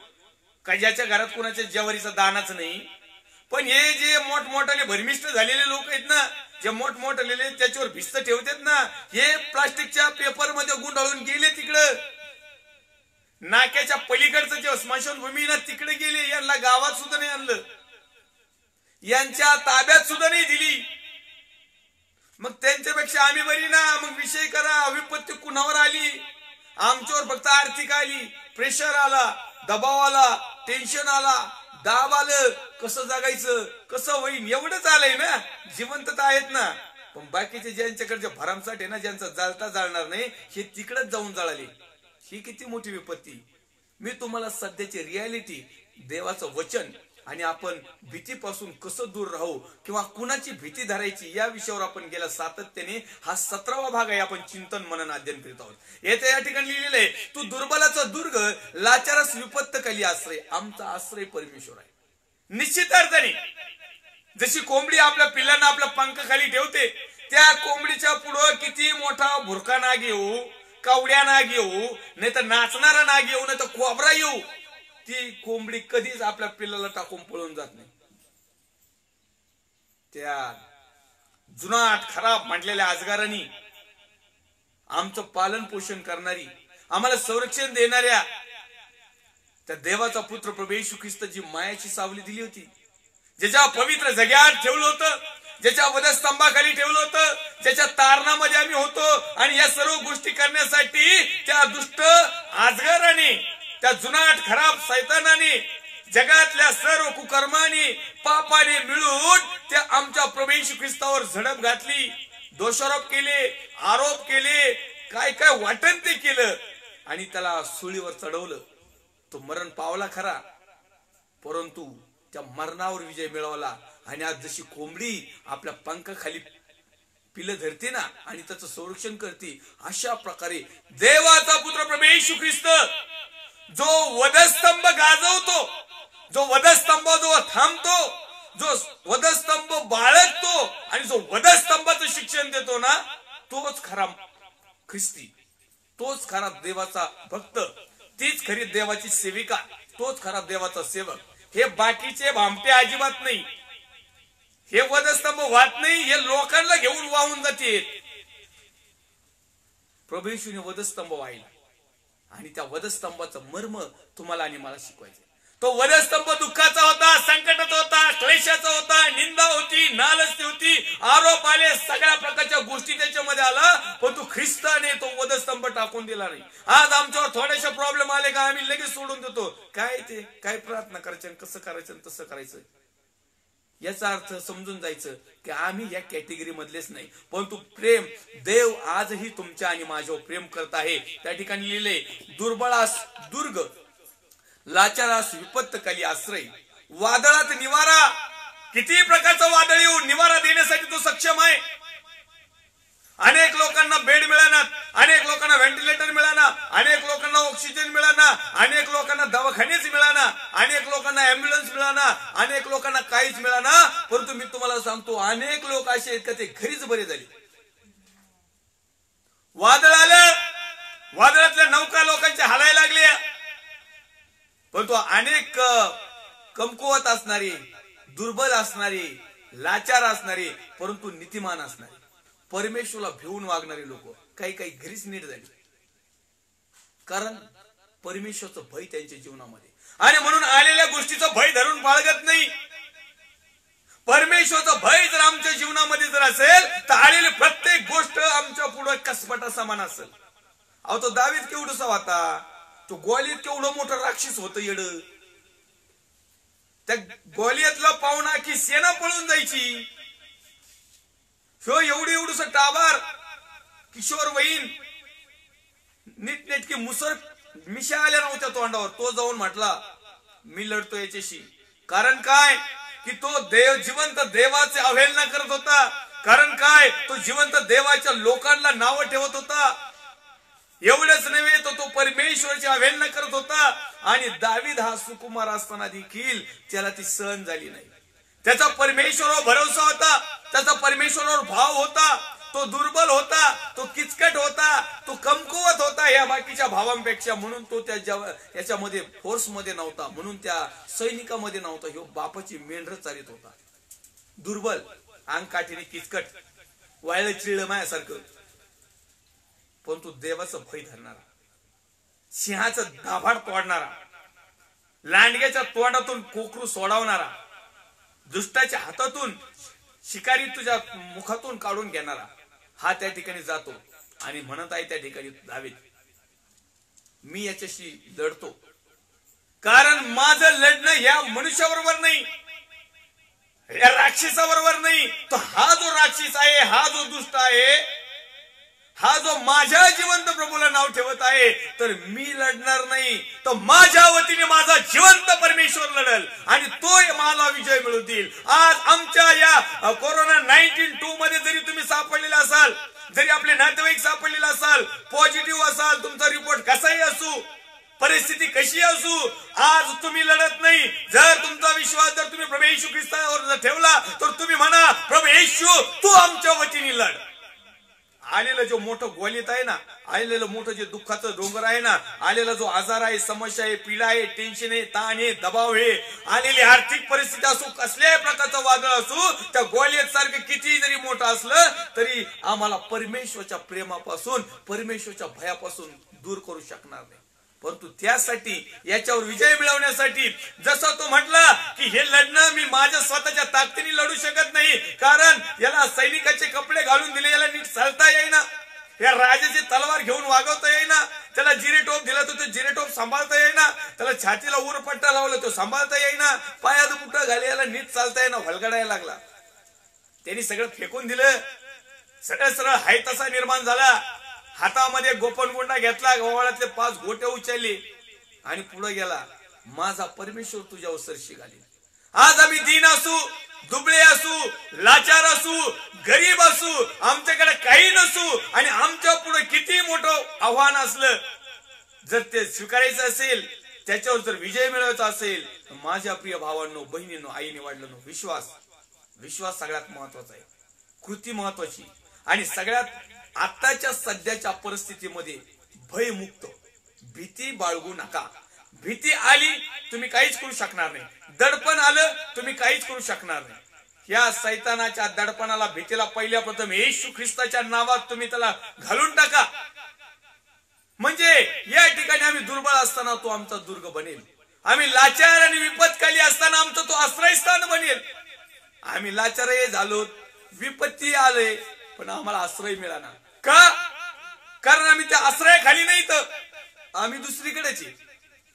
B: का ज्याच्या घरात कोणाच्या ज्वारीचा दानाच नाही. पण हे जे मोठमोठाले भरमिष्ट झालेले लोक आहेत ना, जे मोठमोठलेले त्याच्यावर भिस्त ठेवतात ना, हे प्लास्टिकच्या पेपर मध्ये गुंडाळून गेले तिकडं, नाक्याच्या पलीकडचं जे स्मशानभूमी ना तिकडे गेले, यांना गावात सुद्धा नाही आणलं, यांच्या ताब्यात सुद्धा नाही दिली. मग त्यांच्यापेक्षा आम्ही बरी ना, मग विषय करा. विपत्ती कुणावर आली, आमच्यावर फक्त आर्थिक आली, प्रेशर आला, दबाव आला, टेन्शन आला, दाब आलं, कसं जगायचं, कसं होईल एवढंच आलंय ना. जिवंतता आहेत ना, पण बाकीचे ज्यांच्याकडे भरमसाठ आहे ना, ज्यांचा जाळता जाळणार नाही, हे तिकडच जाऊन जळाले. ही किती मोठी विपत्ती. मी तुम्हाला सध्याची रियालिटी, देवाचं वचन आणि आपण भीतीपासून कसं दूर राहू किंवा कुणाची भीती धरायची या विषयावर आपण गेल्या सातत्याने हा 17वा भाग आहे, आपण चिंतन मनन अध्ययन करीत आहोत. येथे या ठिकाणी लिहिलेलं आहे, तू दुर्बलाचा दुर्ग, लाचारस विपत्त खाली आश्रय. आमचा आश्रय परमेश्वर आहे. निश्चित अर्थाने जशी कोंबडी आपल्या पिल्लांना आपल्या पंखाखाली ठेवते, त्या कोंबडीच्या पुढं किती मोठा भुरका नाग येऊ, कावड्या नाग येऊ, नाही तर नाचणारा नाग येऊ, नाही तर कोबरा येऊ, ती कोंबडी कधीच आपल्या पिल्लाला टाकून पळून जात नाही. त्या जुनाट खराब म्हटलेल्या अजगारांनी आमचं पालन पोषण करणारी, आम्हाला संरक्षण देणाऱ्या त्या देवाचा पुत्र प्रभू येशू ख्रिस्त जी मायाची सावली दिली होती, ज्याच्या पवित्र जग्यात ठेवलं होतं, ज्याच्या वधस्तंभाखाली ठेवलं होतं, ज्याच्या तारणामध्ये आम्ही होतो, आणि या सर्व गोष्टी करण्यासाठी त्या दुष्ट अजगराने, त्या जुनाट खराब सैतानाने, जगातल्या सर्व कुकर्माने, पापाने मिळून त्या आमच्या प्रभू येशू ख्रिस्तावर झडप घातली, दोषारोप केले, आरोप केले, काय काय वाटण ते केलं, आणि त्याला सुळीवर चढवलं. तो मरण पावला खरा, परंतु त्या मरणावर विजय मिळवला. आणि आज जशी कोंबडी आपल्या पंखाखाली पिलं धरते ना आणि त्याचं संरक्षण करते, अशा प्रकारे देवाचा पुत्र प्रभू येशू ख्रिस्त जो वधस्तंभ गाजवतो, जो वधस्तंभ जो थांबतो, जो वधस्तंभ बाळगतो आणि जो वधस्तंभाचं शिक्षण देतो ना, तोच खरा ख्रिस्ती, तोच खरा देवाचा भक्त, तीच खरी देवाची सेविका, तोच खरा देवाचा सेवक. हे बाकीचे भामटे अजिबात नाही. हे वधस्तंभ वाहत नाही, हे लोकांना घेऊन वाहून जाते. प्रभू येशूने वधस्तंभ वाहिला आणि त्या वधस्तंभाचं मर्म तुम्हाला आणि मला शिकवायचं. तो वधस्तंभ दुःखाचा होता, संकटाचा होता, क्लेशाचा होता, निंदा होती, नालस्ती होती, आरोप आले, सगळ्या प्रकारच्या गोष्टी त्याच्यामध्ये आला, पण तू ख्रिस्ताने तो वधस्तंभ टाकून दिला नाही. आज आमच्यावर थोडेसे प्रॉब्लेम आले का आम्ही लगेच सोडून देतो. काय ते काय प्रार्थना करायचं, कसं करायचं, तसं करायचं. याचा अर्थ समजून जायचं की आम्ही या कॅटेगरी मधलेच नाही, परंतु प्रेम, देव आजही तुमच्या आणि माझ्यावर प्रेम करत आहे. त्या ठिकाणी लिहिले, दुर्बळास दुर्ग, लाचारास विपत्त खाली आश्रय, वादळात निवारा. किती प्रकारचं वादळ येऊ, निवारा देण्यासाठी तो सक्षम आहे. अनेक लोकांना बेड मिळाना, अनेक लोकांना व्हेंटिलेटर मिळाना, अनेक लोकांना ऑक्सिजन मिळाना, अनेक लोकांना दवाखानेच मिळाना, अनेक लोकांना अँब्युलन्स मिळाना, अनेक लोकांना काहीच मिळाना. परंतु मी तुम्हाला सांगतो, अनेक लोक असे आहेत का ते घरीच बरे झाले. वादळ आलं, वादळातल्या नौका लोकांच्या हालायला लागल्या, परंतु अनेक कमकुवत असणारे, दुर्बल असणारे, लाचार असणारे, परंतु नीतिमान असणारे, परमेश्वराला भिवून वागणारे लोक काही काही घरीच नीट झाले, कारण परमेश्वराचं भय त्यांच्या जीवनामध्ये. आणि म्हणून आलेल्या गोष्टीचं भय धरून बाळगत नाही. परमेश्वराचं भय जर आमच्या जीवनामध्ये जर असेल तर आलेली प्रत्येक गोष्ट आमच्या पुढे कसपटा समान असेल. अहो तो दावीद केवढसा होता, तो गोलियत केवढं मोठं राक्षस होतं येड, त्या गोलियतला पाहुणा की सेना पळून जायची, ह्यो एवढस टाबार किशोर वहीन नीटनेटकी मुसर मिशा आल्या नव्हत्या तोंडावर. तो जाऊन म्हटला मी लढतो याच्याशी. कारण काय की तो देव जिवंत देवाचे अवहेलना करत होता. कारण काय तो जिवंत देवाच्या लोकांना नाव ठेवत होता. एवढंच नव्हे तो परमेश्वराची अवहेलना करत होता. आणि दावीद हा सुकुमार असताना देखील त्याला ती सहन झाली नाही. त्याचा परमेश्वरावर भरोसा होता, त्याचा परमेश्वरावर भाव होता. तो दुर्बल होता, तो किचकट होता, तो कमकुवत होता या बाकीच्या भावांपेक्षा. म्हणून तो याच्यामध्ये फोर्स मध्ये नव्हता, म्हणून त्या सैनिकामध्ये नव्हता. ह्यो बापाची मेंढर चालित होता. दुर्बल, अंग काठीने किचकट, वायलं चिळलं मायासारखं, पण तो देवाचं भय धरणारा, सिंहाचं दाभाड तोडणारा, लांडग्याच्या तोंडातून कोकरू सोडवणारा, दुष्टाच्या हातातून शिकारी तुझ्या मुखातून काढून घेणारा हा त्या ठिकाणी जातो आणि म्हणत आहे त्या ठिकाणी दावीद मी याच्याशी लढतो. कारण माझं लढणं या मनुष्याबरोबर नाही, या राक्षसाबरोबर नाही. तो हा जो राक्षस आहे, हा जो दुष्ट आहे, हा जो माझ्या जिवंत प्रभूला नाव ठेवत आहे, तर मी लढणार नाही. तर माझ्या वतीने माझा जिवंत परमेश्वर लढल आणि तो मला विजय मिळवू देईल. आज आमच्या या कोरोना 19 मध्ये जरी तुम्ही सापडलेला असाल, जरी आपले नातेवाईक सापडलेला असाल, पॉझिटिव्ह असाल, तुमचा रिपोर्ट कसाही असू, परिस्थिती कशी असू, आज तुम्ही लढत नाही. जर तुमचा विश्वास जर तुम्ही प्रभू येशू ख्रिस्तावर जर ठेवला, तर तुम्ही म्हणा प्रभू येशू तू आमच्या वतीने लढ. आलेलं जो मोठं गोलित आहे ना, आलेलं मोठं जे दुःखाचं डोंगर आहे ना, आलेला जो आजार आहे, समस्या आहे, पीडा आहे, टेन्शन आहे, ताण आहे, दबाव आहे, आलेली आर्थिक परिस्थिती असो, कसल्याही प्रकारचं वादळ असो, त्या गोलियत सारखं किती जरी मोठं असलं तरी आम्हाला परमेश्वरच्या प्रेमापासून, परमेश्वरच्या भयापासून दूर करू शकणार नाही. परंतु त्यासाठी, याच्यावर विजय मिळवण्यासाठी, जसं तो म्हटला की हे लढणं मी माझ्या स्वतःच्या ताकदीने लढू शकत नाही. कारण याला सैनिकाचे कपडे घालून दिले, याला नीट चालता येईना, या राजाची तलवार घेऊन वागवता येईना, त्याला जिरेटोप दिला तर तो जिरेटोप सांभाळता येईना, त्याला छातीला उरपट्टा लावला तो सांभाळता येईना, पायात बुटं घाले याला नीट चालता येईना, भलगडायला लागला. त्यांनी सगळं फेकून दिलं, सगळं सरळ हाय तसा निर्माण झाला. हातामध्ये गोपनगुंडा घेतला, गव्हाळातले 5 गोटे उचलले आणि पुढे गेला. माझा परमेश्वर तुझ्यावर सरशी घालील. आज आम्ही दीन असू, दुबळे असू, लाचार असू, गरीब असू, आमच्याकडे काही नसू आणि आमच्या पुढे किती मोठं आव्हान असलं, जर ते स्वीकारायचं असेल, त्याच्यावर जर विजय मिळवायचा असेल, तर माझ्या प्रिय भावांनो, बहिणींनो, आईने वाढलं विश्वास सगळ्यात महत्वाचा आहे, कृती महत्वाची. आणि सगळ्यात आताच्या सध्याच्या परिस्थितीमध्ये भयमुक्त, भीती बाळगू नका. भीती आली तुम्ही काहीच करू शकणार नाही, दडपण आलं तुम्ही काहीच करू शकणार नाही. या सैतानाच्या दडपणाला, भीतीला पहिल्या प्रथम येशू ख्रिस्ताच्या नावात तुम्ही त्याला घालून टाका. म्हणजे या ठिकाणी आम्ही दुर्बळ असताना तो आमचा दुर्ग बनेल, आम्ही लाचार आणि विपत्काली असताना आमचं तो आश्रयस्थान बनेल. आम्ही लाचारही झालो, विपत्ती आले, पण आम्हाला आश्रय मिळाला. का? कारण आम्ही त्या आश्रयाखाली नाही, तर आम्ही दुसरीकडेच.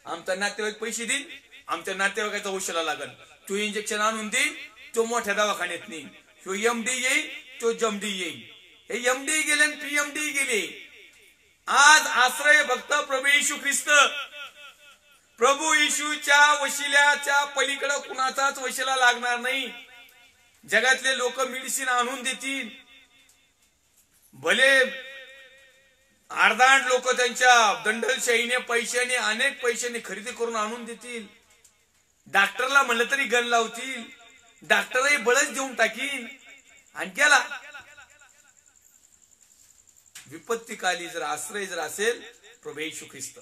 B: आमचा नातेवाईक पैसे देईन, आमच्या नातेवाईकाचा औषधाला लागल, तो इंजेक्शन आणून देईन, तो मोठ्या दवाखान्यात नेईन, तो एमडी येईल, तो जमडी येईल. हे एमडी गेले आणि पीएमडी गेले. आज आश्रय फक्त प्रभू येशू ख्रिस्त. प्रभू येशूच्या वशिल्याच्या पलीकडे कुणाचाच वशिला लागणार नाही. जगातले लोक मेडिसिन आणून देतील, भले अर्धांड लोक त्यांच्या दंडलशाहीने, पैशाने, अनेक पैशाने खरेदी करून आणून देतील. डॉक्टरला म्हणलं तरी गण लावतील, डॉक्टरही बळच देऊन टाकील. आणि गेला विपत्तीकाली जर आश्रय जर असेल प्रभू येशू ख्रिस्त.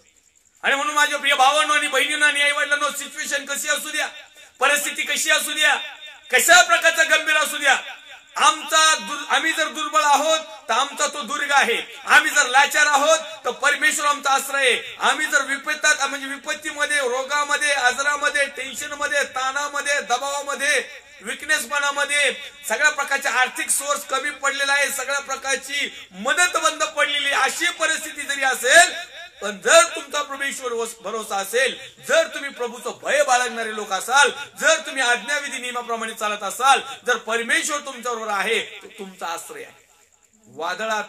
B: आणि म्हणून माझ्या प्रिय भावांनो आणि बहिणींनो आणि आई वडिलांनो, सिच्युएशन कशी असू द्या, परिस्थिती कशी असू द्या, कशा प्रकारचा गंभीर असू द्या, आम्ही जर दुर्बळ आहोत तर आमचा तो दुर्ग आहे. आम्ही जर लाचार आहोत तर परमेश्वर आमचा आश्रय आहे. आम्ही जर विपत्तात म्हणजे विपत्तीमध्ये, रोगामध्ये, आजारामध्ये, टेन्शनमध्ये, ताणामध्ये, दबावामध्ये, विकनेसपणामध्ये, सगळ्या प्रकारचे आर्थिक सोर्स कमी पडलेला आहे, सगळ्या प्रकारची मदत बंद पडलेली, अशी परिस्थिती जरी असेल पण जर तुमचा प्रभूवर भरोसा असेल, जर तुम्ही प्रभूचं भय बाळगणारे लोक असाल, जर तुम्ही आज्ञाविधी नियमाप्रमाणे चालत असाल, जर परमेश्वर तुमच्याबरोबर आहे, तो तुमचा आश्रय आहे. वादळात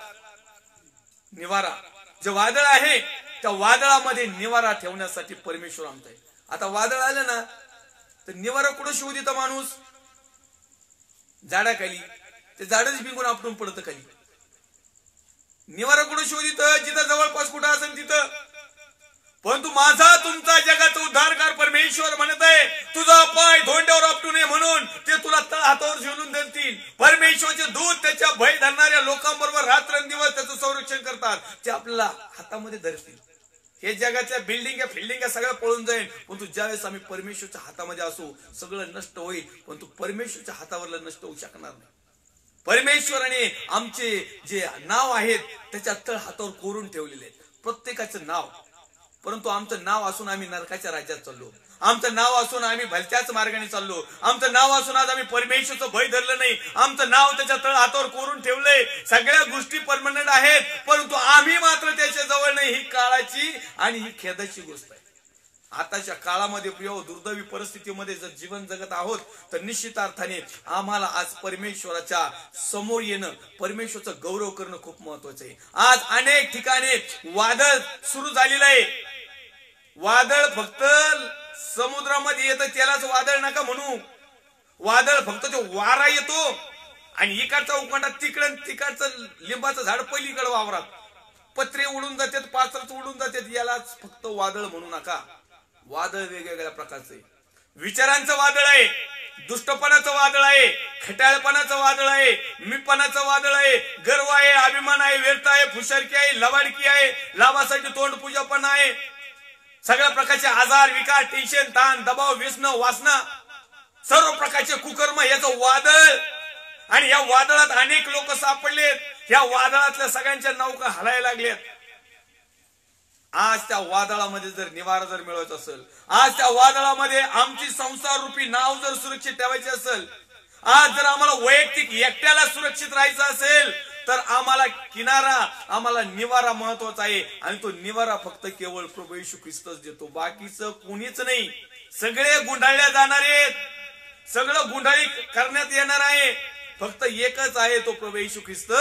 B: निवारा, जे वादळ आहे त्या वादळामध्ये निवारा ठेवण्यासाठी परमेश्वर आमचा आहे. आता वादळ आलं ना तर निवारा कुठं शोधित माणूस? झाडाखाली. ते झाडच बिंगून आपटून पडतं खाली. निवारा कुठं शोधित? जिथं जवळपास कुठं असेल तिथं. परंतु माझा तुमचा जगाचा उद्धारकार परमेश्वर म्हणत आहे, तुझा पाय धोंड्यावर आपटू नये म्हणून ते तुला तळ हातावर झेलून देतील. परमेश्वरचे दूत त्याच्या भय धरणाऱ्या लोकांबरोबर रात्रंदिवस त्याचं संरक्षण करतात. ते आपल्याला हातामध्ये धरतील. हे जगाच्या बिल्डिंग सगळं पळून जाईल, परंतु ज्यावेळेस आम्ही परमेश्वरच्या हातामध्ये असू सगळं नष्ट होईल, परंतु परमेश्वरच्या हातावरला नष्ट होऊ शकणार नाही. परमेश्वराने आमचे जे नाव आहेत त्याच्या तळ हातावर कोरून ठेवलेले आहेत, प्रत्येकाचं नाव. परंतु आमचं नाव असून आम्ही नरकाच्या राज्यात चाललो. आमचं नाव असून आम्ही भलत्याच मार्गाने चाललो. आमचं नाव असून आज आम्ही परमेश्वरचं भय धरलं नाही. आमचं नाव त्याच्या तळ हातावर कोरून ठेवलंय. सगळ्या गोष्टी परमनंट आहेत, परंतु आम्ही मात्र त्याच्या जवळ नाही. ही काळाची आणि ही खेदाची गोष्ट आहे. आताच्या काळामध्ये प्रिय दुर्दैवी परिस्थितीमध्ये जर जीवन जगत आहोत तर निश्चित अर्थाने आम्हाला आज परमेश्वराच्या समोर येणं, परमेश्वराचा गौरव करणं खूप महत्वाचं आहे. आज अनेक ठिकाणी वादळ सुरू झालेलं आहे. वादळ फक्त समुद्रामध्ये येतं त्यालाच वादळ नका म्हणू. वादळ फक्त तो वारा येतो आणि इकडचा उकांडा तिकडं, तिकडचं लिंबाचं झाड पलीकडे वावरात, पत्रे उडून जातात, पाचरच उडून जातात, यालाच फक्त वादळ म्हणू नका. वादळ वेगवेगळ्या प्रकारचं आहे. विचारांचं वादळ आहे, दुष्टपणाचं वादळ आहे, खट्याळपणाचं वादळ आहे, मीपणाचं वादळ आहे, गर्व आहे, अभिमान आहे, व्यर्थ आहे, फुशरकी आहे, लवाडकी आहे, लाभासाठी तोंड पूजा पण आहे. सगळ्या प्रकारचे आजार, विकार, टेन्शन, ताण, दबाव, व्यसन, वासना, सर्व प्रकारचे कुकर्म याचं वादळ. आणि या वादळात अनेक लोक सापडलेत. या वादळातल्या सगळ्यांच्या नौका हलायला लागल्यात. आज त्या वादळामध्ये जर निवारा जर मिळवायचा असेल, आज त्या वादळामध्ये आमची संसार रूपी नाव जर सुरक्षित ठेवायची असेल, आज जर आम्हाला वैयक्तिक एकट्याला सुरक्षित राहायचं असेल, तर आम्हाला किनारा, आम्हाला निवारा महत्वाचा आहे. आणि तो निवारा फक्त केवळ प्रभू येशू ख्रिस्तच देतो, बाकीचं कोणीच नाही. सगळे गुंडाळल्या जाणार आहेत, सगळं गुंडाळी करण्यात येणार आहे. फक्त एकच आहे, तो प्रभू येशू ख्रिस्त.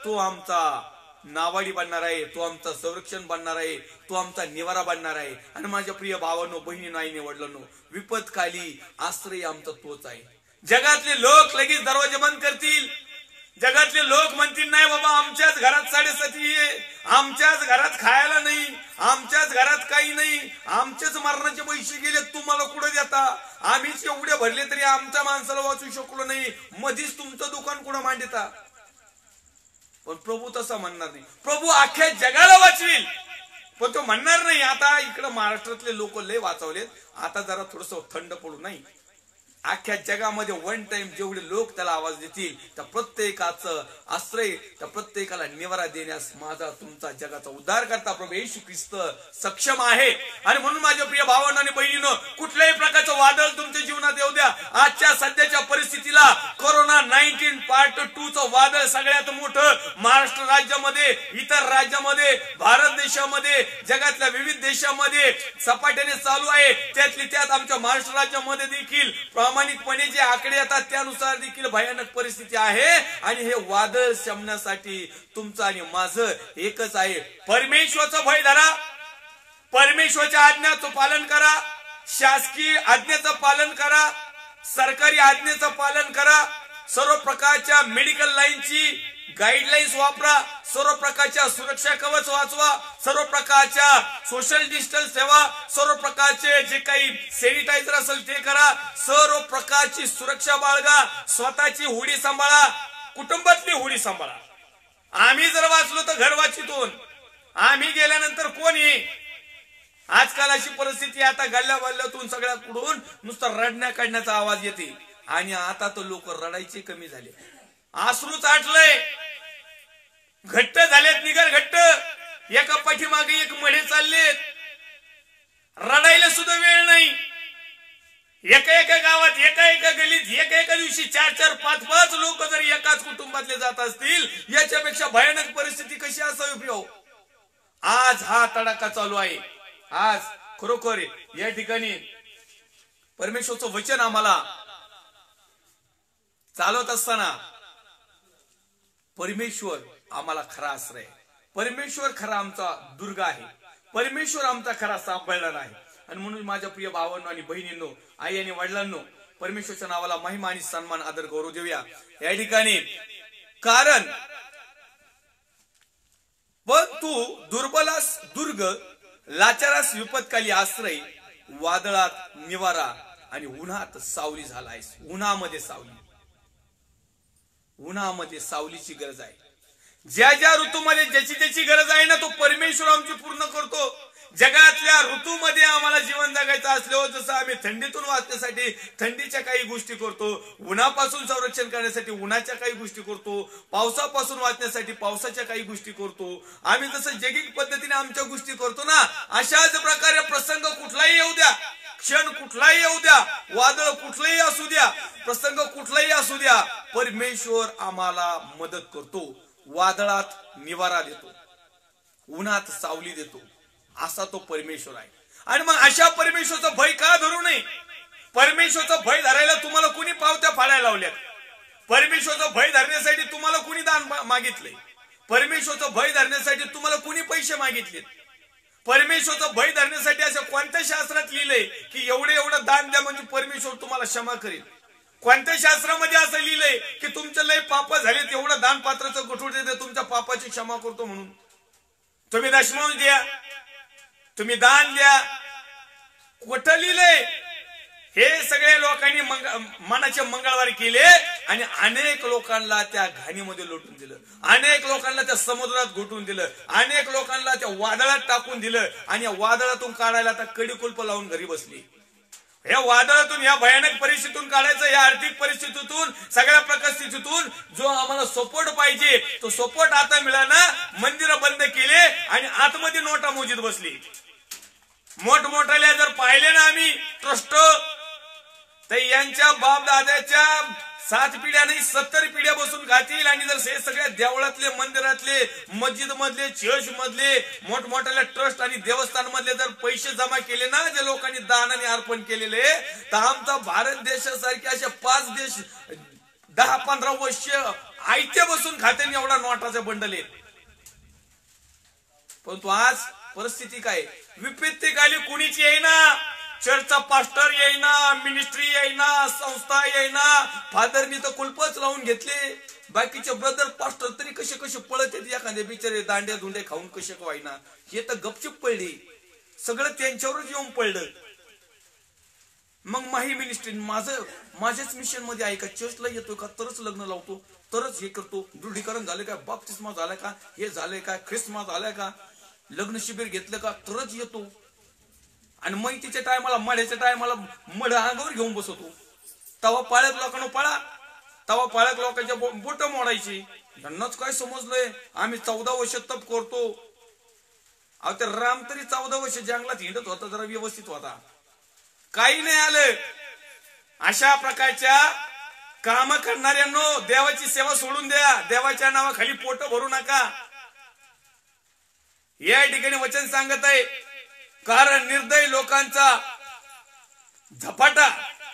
B: तो आमचा नावाडी बनणार आहे, तो आमचा संरक्षण बनणार आहे, तो आमचा निवारा बनणार आहे. आणि माझ्या प्रिय भावांनो, बहिणींनो, आई निवडलांनो, विपत्काली आश्रय आमचा तोच आहे. जगातले लोक लगेच दरवाजे बंद करतील. जगातले लोक म्हणतील, नाही बाबा, आमच्याच घरात 7:30 आहे, आमच्याच घरात खायला नाही, आमच्याच घरात काही नाही, आमच्याच मरणाचे पैसे गेले, तुम्हाला कुठं देता? आम्हीच एवढे भरले तरी आमच्या माणसाला वाचू शकलो नाही, मधीच तुमचं दुकान कुठं मांडता? पण प्रभू तसा म्हणणार नाही. प्रभू अख्ख्या जगाला वाचविल, पण तो म्हणणार नाही आता इकडे महाराष्ट्रातले लोक लय वाचवलेत, आता जरा थोडस थंड पडू नाही. अख्ख्या जगामध्ये वन टाइम जेवढे लोक त्याला आवाज देतील, त्या प्रत्येकाचं आश्रय, त्या प्रत्येकाला निवारा देण्यास माझा तुमचा जगाचा उद्धार करता प्रभू येशू ख्रिस्त सक्षम आहे. आणि म्हणून माझ्या प्रिय भावांनो आणि बहिणींनो, कुठल्याही प्रकारचं वादळ तुमच्या जीवनात येऊ द्या. आजच्या सध्याच्या परिस्थितीला कोरोना 19 पार्ट 2 चं वादळ सगळ्यात मोठं महाराष्ट्र राज्यामध्ये, इतर राज्यामध्ये, भारत देशामध्ये, जगातल्या विविध देशामध्ये सपाट्याने चालू आहे. त्यातली त्यात आमच्या महाराष्ट्र राज्यामध्ये देखील प्रामाणिकपणे जे आकडे येतात त्यानुसार देखील भयानक परिस्थिती आहे. आणि हे वादळ शमण्यासाठी तुमचं आणि माझं एकच आहे, परमेश्वराचं भय धरा, परमेश्वराच्या आज्ञाचं पालन करा, शासकीय आज्ञेचं पालन करा, सरकारी आज्ञेचं पालन करा, सर्व प्रकारच्या मेडिकल लाईनची गाईडलाईन्स वापरा, सर्व प्रकारच्या सुरक्षा कवच वाचवा, सर्व प्रकारच्या सोशल डिस्टन्स ठेवा, सर्व प्रकारचे जे काही सॅनिटायझर असेल ते करा, सर्व प्रकारची सुरक्षा बाळगा, स्वतःची होडी सांभाळा, कुटुंबातली होडी सांभाळा. आम्ही जर वाचलो तर घर वाचितून, आम्ही गेल्यानंतर कोण येईल? आजकाल अशी परिस्थिती, आता गल्ल्या बल्ल्यातून सगळ्याकडून नुसतं रडण्या काढण्याचा आवाज येते. आणि आता तर लोक रडायचे कमी झाले, आसरू चाटलंय, घट्ट झालेत, निगर घट्ट, एका पाठीमागे एक मढे चाललेत, रडायला सुद्धा वेळ नाही. एका एका गावात, एका एका गलीत, एका एका दिवशी 4-4, 5-5 लोक जर एकाच कुटुंबातले जात असतील, याच्यापेक्षा भयानक परिस्थिती कशी असावी प्रिय? आज हा तडाखा चालू आहे. आज खरोखर या ठिकाणी परमेश्वरचं वचन आम्हाला चालवत असताना परमेश्वर आम्हाला खरा आश्रय आहे. परमेश्वर खरा आमचा दुर्ग आहे. परमेश्वर आमचा खरा सांभाळणार आहे. आणि म्हणून माझ्या प्रिय भावांनो आणि बहिणींनो, आई आणि वडिलांनो, परमेश्वरच्या नावाला महिमा आणि सन्मान आदर गौरव देऊया या ठिकाणी. कारण पण तू दुर्बलास दुर्ग, लाचारास विपत्काली आश्रय, वादळात निवारा आणि उन्हात सावली झालायस. उन्हामध्ये सावली, उन्हामध्ये सावलीची गरज आहे. ज्या ज्या ऋतूमध्ये ज्याची ज्याची गरज आहे ना, तो परमेश्वर आमची पूर्ण करतो. जगातल्या ऋतूमध्ये आम्हाला जीवन जगायचं असल्यावर जसं आम्ही थंडीतून वाचण्यासाठी थंडीच्या काही गोष्टी करतो, उन्हापासून संरक्षण करण्यासाठी उन्हाच्या काही गोष्टी करतो, पावसापासून वाचण्यासाठी पावसाच्या काही गोष्टी करतो. आम्ही जसं जैविक पद्धतीने आमच्या गोष्टी करतो ना, अशाच प्रकारे प्रसंग कुठलाही येऊ द्या, क्षण कुठलाही येऊ द्या, वादळ कुठलंही असू द्या, प्रसंग कुठलाही असू द्या, परमेश्वर आम्हाला मदत करतो. वादळात निवारा देतो, उन्हात सावली देतो, असा तो परमेश्वर आहे. आणि मग अशा परमेश्वरचा भय का धरू नये? परमेश्वरचा भय धरायला तुम्हाला कुणी पावत्या फाडायला लावल्यात? परमेश्वरचा भय धरण्यासाठी तुम्हाला कुणी दान मागितले? परमेश्वरचा भय धरण्यासाठी तुम्हाला कुणी पैसे मागितले? परमेश्वरचा भय धरण्यासाठी असं कोणत्या शास्त्रात लिहिलंय की एवढं दान द्या म्हणजे परमेश्वर तुम्हाला क्षमा करेल? कोणत्या शास्त्रामध्ये असं लिहिलंय की तुमचं लय पाप झाले तेवढं दान पात्राचं गठूड देते तुमच्या पापाची क्षमा करतो म्हणून? तुम्ही दशमांश द्या, तुम्ही दान द्या, कुठं लिहिलंय? हे सगळे लोकांनी मनाचे मंगळवार केले आणि अनेक लोकांना त्या घाणीमध्ये लोटून दिलं, अनेक लोकांना त्या समुद्रात घोटून दिलं, अनेक लोकांना त्या वादळात टाकून दिलं. आणि या वादळातून काढायला आता कडीकुल्प लावून घरी बसली. या वादळातून, या भयानक परिस्थितीतून काढायचं, या आर्थिक परिस्थितीतून, सगळ्या परिस्थितीतून जो आम्हाला सपोर्ट पाहिजे तो सपोर्ट आता मिळाला. मंदिरं बंद केले आणि आतमध्ये नोटा मोजीत बसली. मोठमोठ्याला जर पाहिले ना आम्ही ट्रस्ट, तर यांच्या बाप दादाच्या 7 पिढ्या नाही 70 पिढ्या बसून खातील. आणि जर हे सगळ्या देवळातले, मंदिरातले, मस्जिद मधले, चर्च मधले, मोठमोठ्या ट्रस्ट आणि देवस्थान मधले जर पैसे जमा केले ना, जे लोकांनी दान आणि अर्पण केलेले, तर आमचा भारत देशासारखे असे 5 देश 10-15 वर्ष आयते बसून खात्याने एवढा नोटाचे बंडल आहेत. परंतु आज परिस्थिती काय? विपत्तीकाली कुणीच येईना. चर्चचा पास्टर येईना, मिनिस्ट्री येईना, संस्था येईना. फादरनी तर कुलपच लावून घेतले. बाकीचे ब्रदर पास्टर तरी कसे कसे पळत येते, एखाद्या बिचारे दांड्या धुंड्या खाऊन कसे व्हायना. हे तर गपचिप पडले, सगळं त्यांच्यावरच येऊन पडलं. मग माही मिनिस्ट्री माझ्याच मिशन मध्ये आहे का? चर्चला येतोय का तरच लग्न लावतो, तरच हे करतो. दृढीकरण झालं का? बाप्तिस्मा झालाय का? हे झालंय का? ख्रिसमस झालाय का? लग्न शिबिर घेतलं का तरच येतो. आणि मैतीच्या टायमाला, मड्याच्या टायमाला मड अंगावर घेऊन बसवतो. तवा पाळ्यात लोकांना पळा, तवा पाळ्यात लोकांच्या बोट मोडायची. यांनाच काय समजलंय आम्ही 14 वर्ष तप करतो. अहो ते राम तरी 14 वर्ष जंगलात हिंडत होता, जरा व्यवस्थित होता, काही नाही आलं. अशा प्रकारच्या काम करणाऱ्यांनो देवाची सेवा सोडून द्या. देवाच्या नावाखाली पोट भरू नका. या ठिकाणी वचन सांगत आहे, कारण निर्दय लोकांचा झपाटा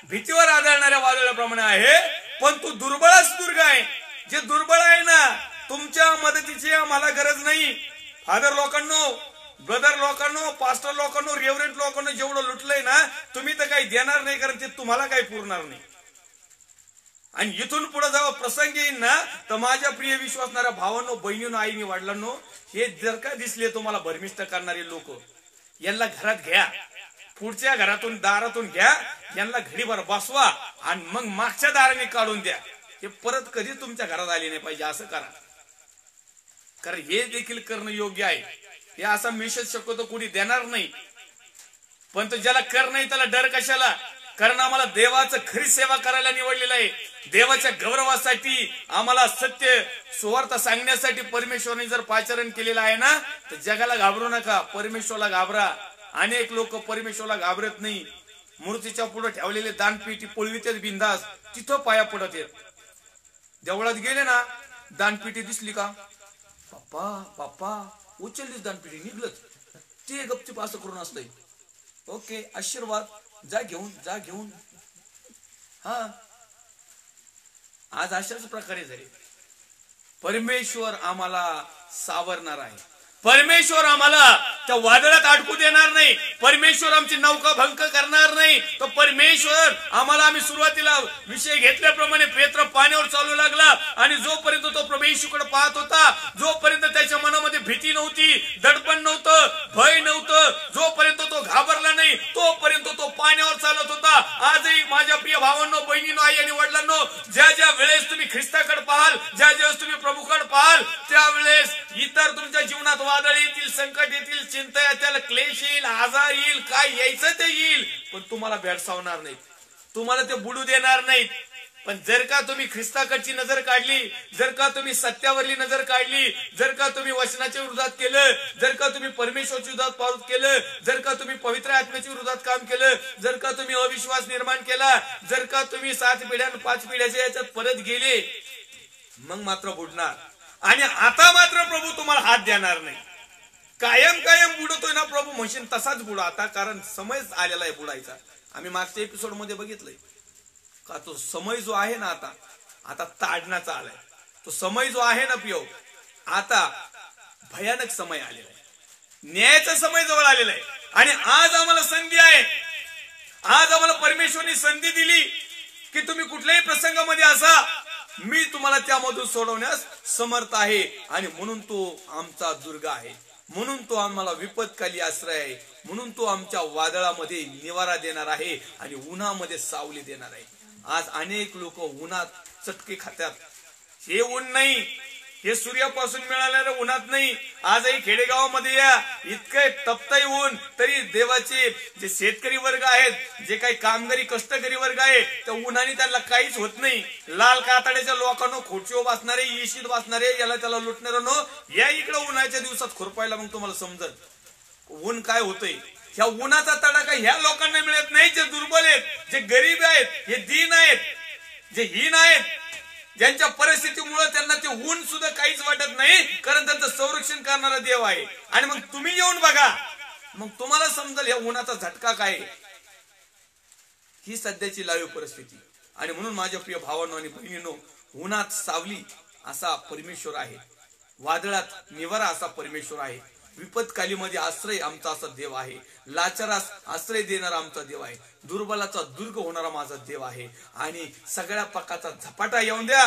B: भीतीवर आदळणाऱ्या वादळाप्रमाणे आहे, पण तू दुर्बळच दुर्ग आहे. जे दुर्बळ आहे ना, तुमच्या मदतीची आम्हाला गरज नाही. फादर लोकांनो, ब्रदर लोकांनो, पास्टर लोकांनो, रेव्हरंट लोकांनो, जेवढं लुटलंय ना तुम्ही तर काही देणार नाही, कारण ते तुम्हाला काही पुरणार नाही. आणि इथून पुढे जेव्हा प्रसंग येईल ना, तर माझ्या प्रिय विश्वासणाऱ्या भावांनो, बहिणींनो, आईनी, वडिलांनो, हे जर का दिसले तुम्हाला भरमिष्ट करणारे लोक, यांना घरात घ्या, पुढच्या घरातून दारातून घ्या, यांना घडीभर बसवा आणि मग मागच्या दाराने काढून द्या. हे परत कधी तुमच्या घरात आले नाही पाहिजे, असं करा. कारण हे देखील करणं योग्य आहे. हे असा मेसेज शक्यतो कोणी देणार नाही. पण तो ज्याला कर नाही त्याला डर कशाला? कारण आम्हाला देवाचं खरी सेवा करायला निवडलेलं आहे. देवाच्या गौरवासाठी, आम्हाला सत्य सुवार्ता सांगण्यासाठी परमेश्वराने जर पाचारण केलेलं आहे ना, तर जगाला घाबरू नका, परमेश्वराला घाबरा. अनेक लोक परमेश्वराला घाबरत नाही. मूर्तीच्या पुढे ठेवलेले दानपेटी पळवितेच बिंदास, तिथं पाया पडत येत. देवळात गेले ना, दानपेटी दिसली का बाप्पा बाप्पा उचललीच दानपिढी निघलच, ते गपचूप असं करून असतंय. ओके, आशीर्वाद जा घेऊन. हा, आज अशाच प्रकारे झाले. परमेश्वर आम्हाला सावरणार आहे. परमेश्वर आम्हाला त्या वादळात अडकू देणार नाही. परमेश्वर आमची नौका भंग करणार नाही. तो परमेश्वर आम्हाला, आम्ही सुरुवातीला विषय घेतल्याप्रमाणे पेत्र पाण्यावर चालू लागला आणि जोपर्यंत तो प्रभू येशूकडे पाहत होता, जोपर्यंत त्याच्या मनामध्ये भीती नव्हती, दडपण नव्हतं, भय नव्हतं, जोपर्यंत तो घाबरला नाही, तोपर्यंत तो पाण्यावर चालत होता. आजही माझ्या प्रिय भावांनो, बहिणींनो, आई आणि वडिलांनो, ज्या वेळेस तुम्ही ख्रिस्ताकडे पाहाल, ज्या वेळेस तुम्ही प्रभूकडे पाहाल, त्यावेळेस इतर तुमच्या जीवनात वादळ येतील, संकट येतील, चिंता येतील, क्लेश येईल, आजार येईल, काय यायचं ते येईल, पण तुम्हाला भेडसावणार नाहीत, तुम्हाला ते बुडू देणार नाहीत. पण जर का तुम्ही ख्रिस्ताकडची नजर काढली, जर का तुम्ही सत्यावरली नजर काढली, जर का तुम्ही वचनाच्या विरोधात केलं, जर का तुम्ही परमेश्वराच्या विरोधात पाऊल केलं, जर का तुम्ही पवित्र आत्म्याच्या विरोधात काम केलं, जर का तुम्ही अविश्वास निर्माण केला, जर का तुम्ही 7 पिढ्या 5 पिढ्याच्या याच्यात परत गेले, मग मात्र बुडणार. आणि आता मात्र प्रभू तुम्हाला हात देणार नाही. कायम बुडतोय ना प्रभू, म्हणशील तसाच बुडा आता, कारण समय आलेला आहे बुडायचा. आम्ही मागच्या एपिसोड मध्ये बघितलंय का, तो समय जो आहे ना आता ताडण्याचा आलाय. तो समय जो आहे ना पिओ, आता भयानक समय आलेला आहे, न्यायाचा समय जवळ आलेला आहे. आणि आज आम्हाला संधी आहे, आज आम्हाला परमेश्वरने संधी दिली की तुम्ही कुठल्याही प्रसंगामध्ये असा, मी तुम्हाला त्यामधून सोडवण्यास समर्थ आहे. आणि म्हणून तो आमचा दुर्ग आहे, म्हणून तो आम्हाला विपत्काली आश्रय आहे, म्हणून तो आमच्या वादळामध्ये निवारा देणार आहे आणि उन्हामध्ये सावली देणार आहे. आज अनेक लोक उन्हात चटके खात्यात. हे ऊन नाही, हे सूर्यापासून मिळालेलं उन्हात नाही. आजही खेडेगावामध्ये या इतकं तपतय ऊन, तरी देवाचे जे शेतकरी वर्ग आहेत, जे काही कामगारी कष्टकरी वर्ग आहे, त्या उन्हाने त्यांना काहीच होत नाही. लाल कातड्याच्या लोकांनो, खोडशीवर बसणारे, येशीत बसणारे, याला त्याला लुटणाऱ्यांनो, या इकडे उन्हाच्या दिवसात खुरपायला, मग तुम्हाला समजत ऊन काय होतंय. ह्या उन्हाचा तडाखा ह्या लोकांना मिळत नाही, जे दुर्बल आहेत, जे गरीब आहेत, हे दीन आहेत, जे हीन आहेत, ज्यांच्या परिस्थितीमुळे त्यांना ते ऊन सुद्धा काहीच वाटत नाही, कारण त्यांचं संरक्षण करणारा देव आहे. आणि मग तुम्ही येऊन बघा, मग तुम्हाला समजेल या उन्हाचा झटका काय. ही सध्याची लाईव्ह परिस्थिती. आणि म्हणून माझ्या प्रिय भावांनो आणि बहिणींनो, उन्हात सावली असा परमेश्वर आहे, वादळात निवारा असा परमेश्वर आहे, विपत्कालीमध्ये आश्रय आमचा असा देव आहे, लाचारास आश्रय देणारा आमचा देव आहे, दुर्बलाचा दुर्ग होणारा माझा देव आहे. आणि सगळ्या प्रकारचा झपाटा येऊन द्या,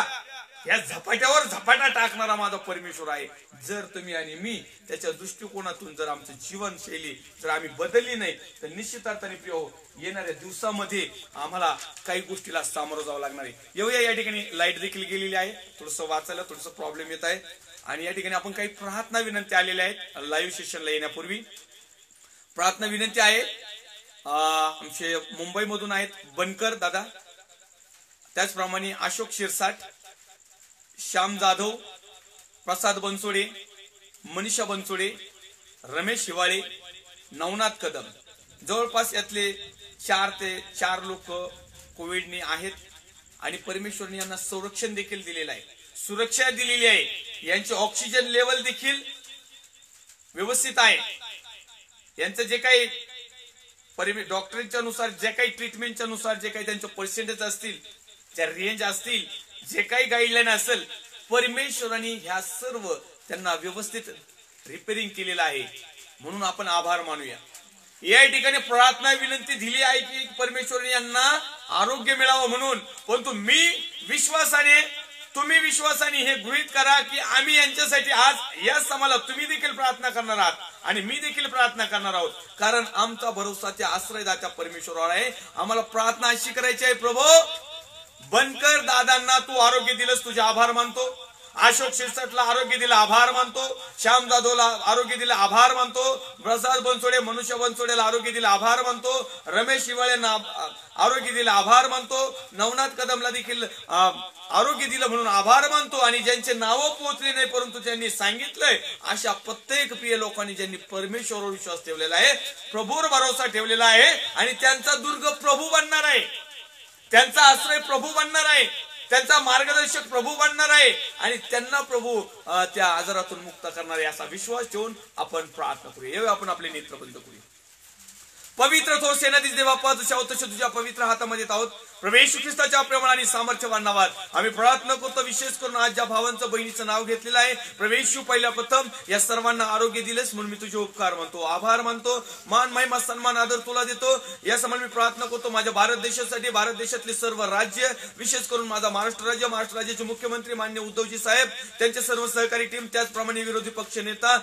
B: या झपाट्यावर झपाटा टाकणारा माझा परमेश्वर आहे. जर तुम्ही आणि मी त्याच्या दृष्टिकोनातून जर आमची जीवनशैली जर आम्ही बदलली नाही, तर निश्चित अर्थाने प्रिय हो, येणाऱ्या दिवसामध्ये आम्हाला काही गोष्टीला सामोरं जावं लागणार आहे. येऊया, या ठिकाणी लाईट देखील गेलेली आहे, थोडस वाचायला थोडस प्रॉब्लेम येत आहे. आणि या ठिकाणी आपण काही प्रार्थना विनंती आलेल्या आहेत. लाईव्ह सेशनला येण्यापूर्वी प्रार्थना विनंती आहे. आमचे मुंबईमधून आहेत बनकर दादा, त्याचप्रमाणे अशोक शिरसाट, श्याम जाधव, प्रसाद बनसोडे, मनीषा बनसोडे, रमेश हिवाळे, नवनाथ कदम, जवळपास यातले 4 ते 4 लोक कोविडने आहेत. आणि परमेश्वरने यांना संरक्षण देखील दिलेलं आहे, सुरक्षा दिलेली आहे, यांचे ऑक्सिजन लेवल देखील व्यवस्थित आहे. यांचं जे काही डॉक्टरांच्या नुसार, जे काही ट्रीटमेंटच्या नुसार, जे काही त्यांचे पर्सेंटेज असतील, ज्या रेंज असतील, जे काही गाईडलाईन असेल, परमेश्वराने ह्या सर्व त्यांना व्यवस्थित रिपेअरिंग केलेलं आहे. म्हणून आपण आभार मानूया. या ठिकाणी प्रार्थना विनंती दिली आहे की परमेश्वराने यांना आरोग्य मिळावं म्हणून. परंतु मी विश्वासाने, तुम्ही विश्वासाने हे गृहीत करा की आम्ही यांच्यासाठी आज या समाला तुम्ही देखील प्रार्थना करणार आहात आणि मी देखील प्रार्थना करणार आहोत, कारण आमचा भरोसा त्या आश्रयदात्या परमेश्वरावर आहे. आम्हाला प्रार्थना अशी करायची आहे, प्रभू बनकर दादांना तू आरोग्य दिलंस, तुझे आभार मानतो. अशोक शिरसाटला आरोग्य दिलं, आभार मानतो. श्याम जाधवला आरोग्य दिलं, आभार मानतो. प्रसाद बनसोडे, मनुष्य बनसोडेला आरोग्य दिलं, आभार मानतो. रमेश हिवाळेंना आरोग्य दिलं, आभार मानतो. नवनाथ कदमला देखील आरोग्य दिलं म्हणून आभार मानतो. आणि ज्यांचे नावं पोहोचले नाही परंतु त्यांनी सांगितलंय, अशा प्रत्येक प्रिय लोकांनी ज्यांनी परमेश्वरावर विश्वास ठेवलेला आहे, प्रभूवर भरोसा ठेवलेला आहे, आणि त्यांचा दुर्ग प्रभू बनणार आहे, त्यांचा आश्रय प्रभू बनणार आहे. त्यांचा मार्गदर्शक प्रभू बनणार आहे आणि त्यांना प्रभू त्या आजारातून मुक्त करणार आहे असा विश्वास ठेवून आपण प्रार्थना करूया. यावेळी आपण आपले नेत्र बंद करूया. पवित्र थोर सेनाधीश देवा, जशा तशा तुझ्या पवित्र हातामध्ये येत आहोत. प्रभू येशू ख्रिस्ताच्या प्रेमाने आणि सामर्थ्यवान नावात आम्ही प्रार्थना करतो. विशेष करून आज ज्या भावांचं बहिणीचं नाव घेतलेलं आहे प्रभू येशू, पहिल्या प्रथम या सर्वांना आरोग्य दिलेस म्हणून मी तुझे उपकार मानतो, आभार मानतो, मान महिमा सन्मान आदर तुला देतो. या समान मी प्रार्थना करतो माझ्या भारत देशासाठी, भारत देशातले सर्व राज्य, विशेष करून माझा महाराष्ट्र राज्य, महाराष्ट्र राज्याचे मुख्यमंत्री मान्य उद्धवजी साहेब, त्यांचे सर्व सहकारी टीम, त्याचप्रमाणे विरोधी पक्ष नेता,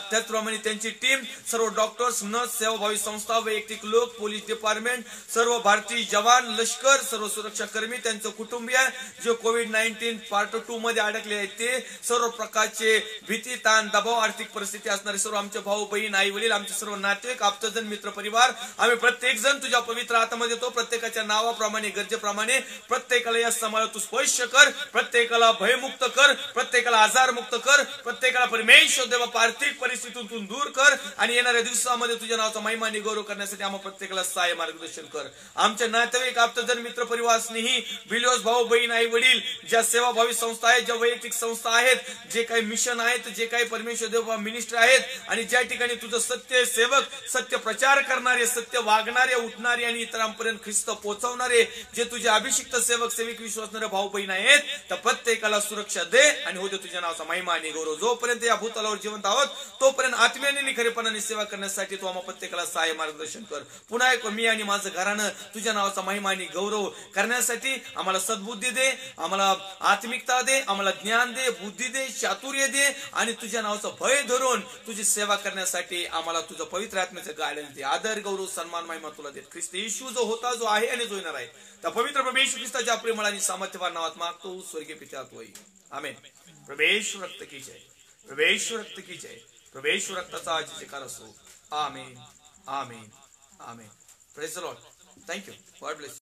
B: त्याचप्रमाणे त्यांची टीम, सर्व डॉक्टर्स, नर्स, सेवाभावी संस्था, वैयक्तिक लोक, पोलीस डिपार्टमेंट, सर्व भारतीय जवान, लष्कर, सर्व सुरक्षा कर्मी, त्यांचं कुटुंबीय जे कोविड-19 पार्ट 2 मध्ये अडकले आहेत, ते सर्व प्रकारचे भीती, ताण, दबाव, आर्थिक परिस्थिती असणारे सर्व आमचे भाऊ बहीण, आई वडील, आमचे सर्व नातेवाईक, आप्तजन, मित्र परिवार, आम्ही प्रत्येक जण तुझ्या पवित्र हातामध्ये येतो. प्रत्येकाच्या नावाप्रमाणे, गरजेप्रमाणे प्रत्येकाला या समाजात तू स्पर्श कर, प्रत्येकाला भयमुक्त कर, प्रत्येकाला आजारमुक्त कर, प्रत्येकाला परमेश्वर देवा आर्थिक परिस्थितीतून दूर कर आणि येणाऱ्या दिवसामध्ये तुझ्या नावाचा महिमा आणि गौरव करण्यासाठी आम्हा प्रत्येकाला सहाय्य मार्गदर्शन कर. आमच्या नातेवाईक, आप्तजन, मित्र परिवार, स्नेही, बिलिओस, भाऊ बहीण, आई वडील, ज्या सेवाभावी संस्था आहेत, ज्या वैयक्तिक संस्था आहेत, जे काही मिशन आहेत, जे काही परमेश्वर देव मिनिस्ट्री आहेत आणि ज्या ठिकाणी तुझं सत्य सेवक, सत्य प्रचार करणारे, सत्य वागणारे, उठणारे आणि इतरांपर्यंत ख्रिस्त पोहोचवणारे जे तुझे अभिषिक्त सेवक, सेविक, विश्वासणारे भाऊ बहीण आहेत, तर प्रत्येकाला सुरक्षा दे आणि हो दे तुझ्या नावाचा महिमा आणि गौरव. जोपर्यंत या भूतलावर जिवंत आहोत तोपर्यंत आत्म्याने आणि खरेपणाने सेवा करण्यासाठी तू आम्हा प्रत्येकाला सहाय्य मार्गदर्शन कर. पुन्हा एक मी आणि माझं घरानं तुझ्या नावाचा महिमा आणि गौरव करण्यासाठी आम्हाला सद्बुद्धी दे, आम्हाला आत्मिकता दे, आम्हाला ज्ञान दे, बुद्धी दे, चातुर्य दे आणि तुझ्या नावाचं भय धरून तुझी सेवा करण्यासाठी आम्हाला तुझं पवित्र आत्म्याचं गायडन्स दे. आदर, गौरव, सन्मान, महिमा तुला देत. ख्रिस्त येशू जो होता, जो आहे आणि जो येणार आहे, त्या पवित्र प्रभू येशू ख्रिस्ताच्या प्रेमळ आणि सामर्थ्यवान नावात मागतो, स्वर्गीय पिता होई. आमेन. प्रभू येशू रक्त की जय, प्रभू येशू रक्त की जय, प्रभू येशू रक्ताचा आज जयकार असो. Amen, amen, amen. Praise the Lord. Thank you. God bless.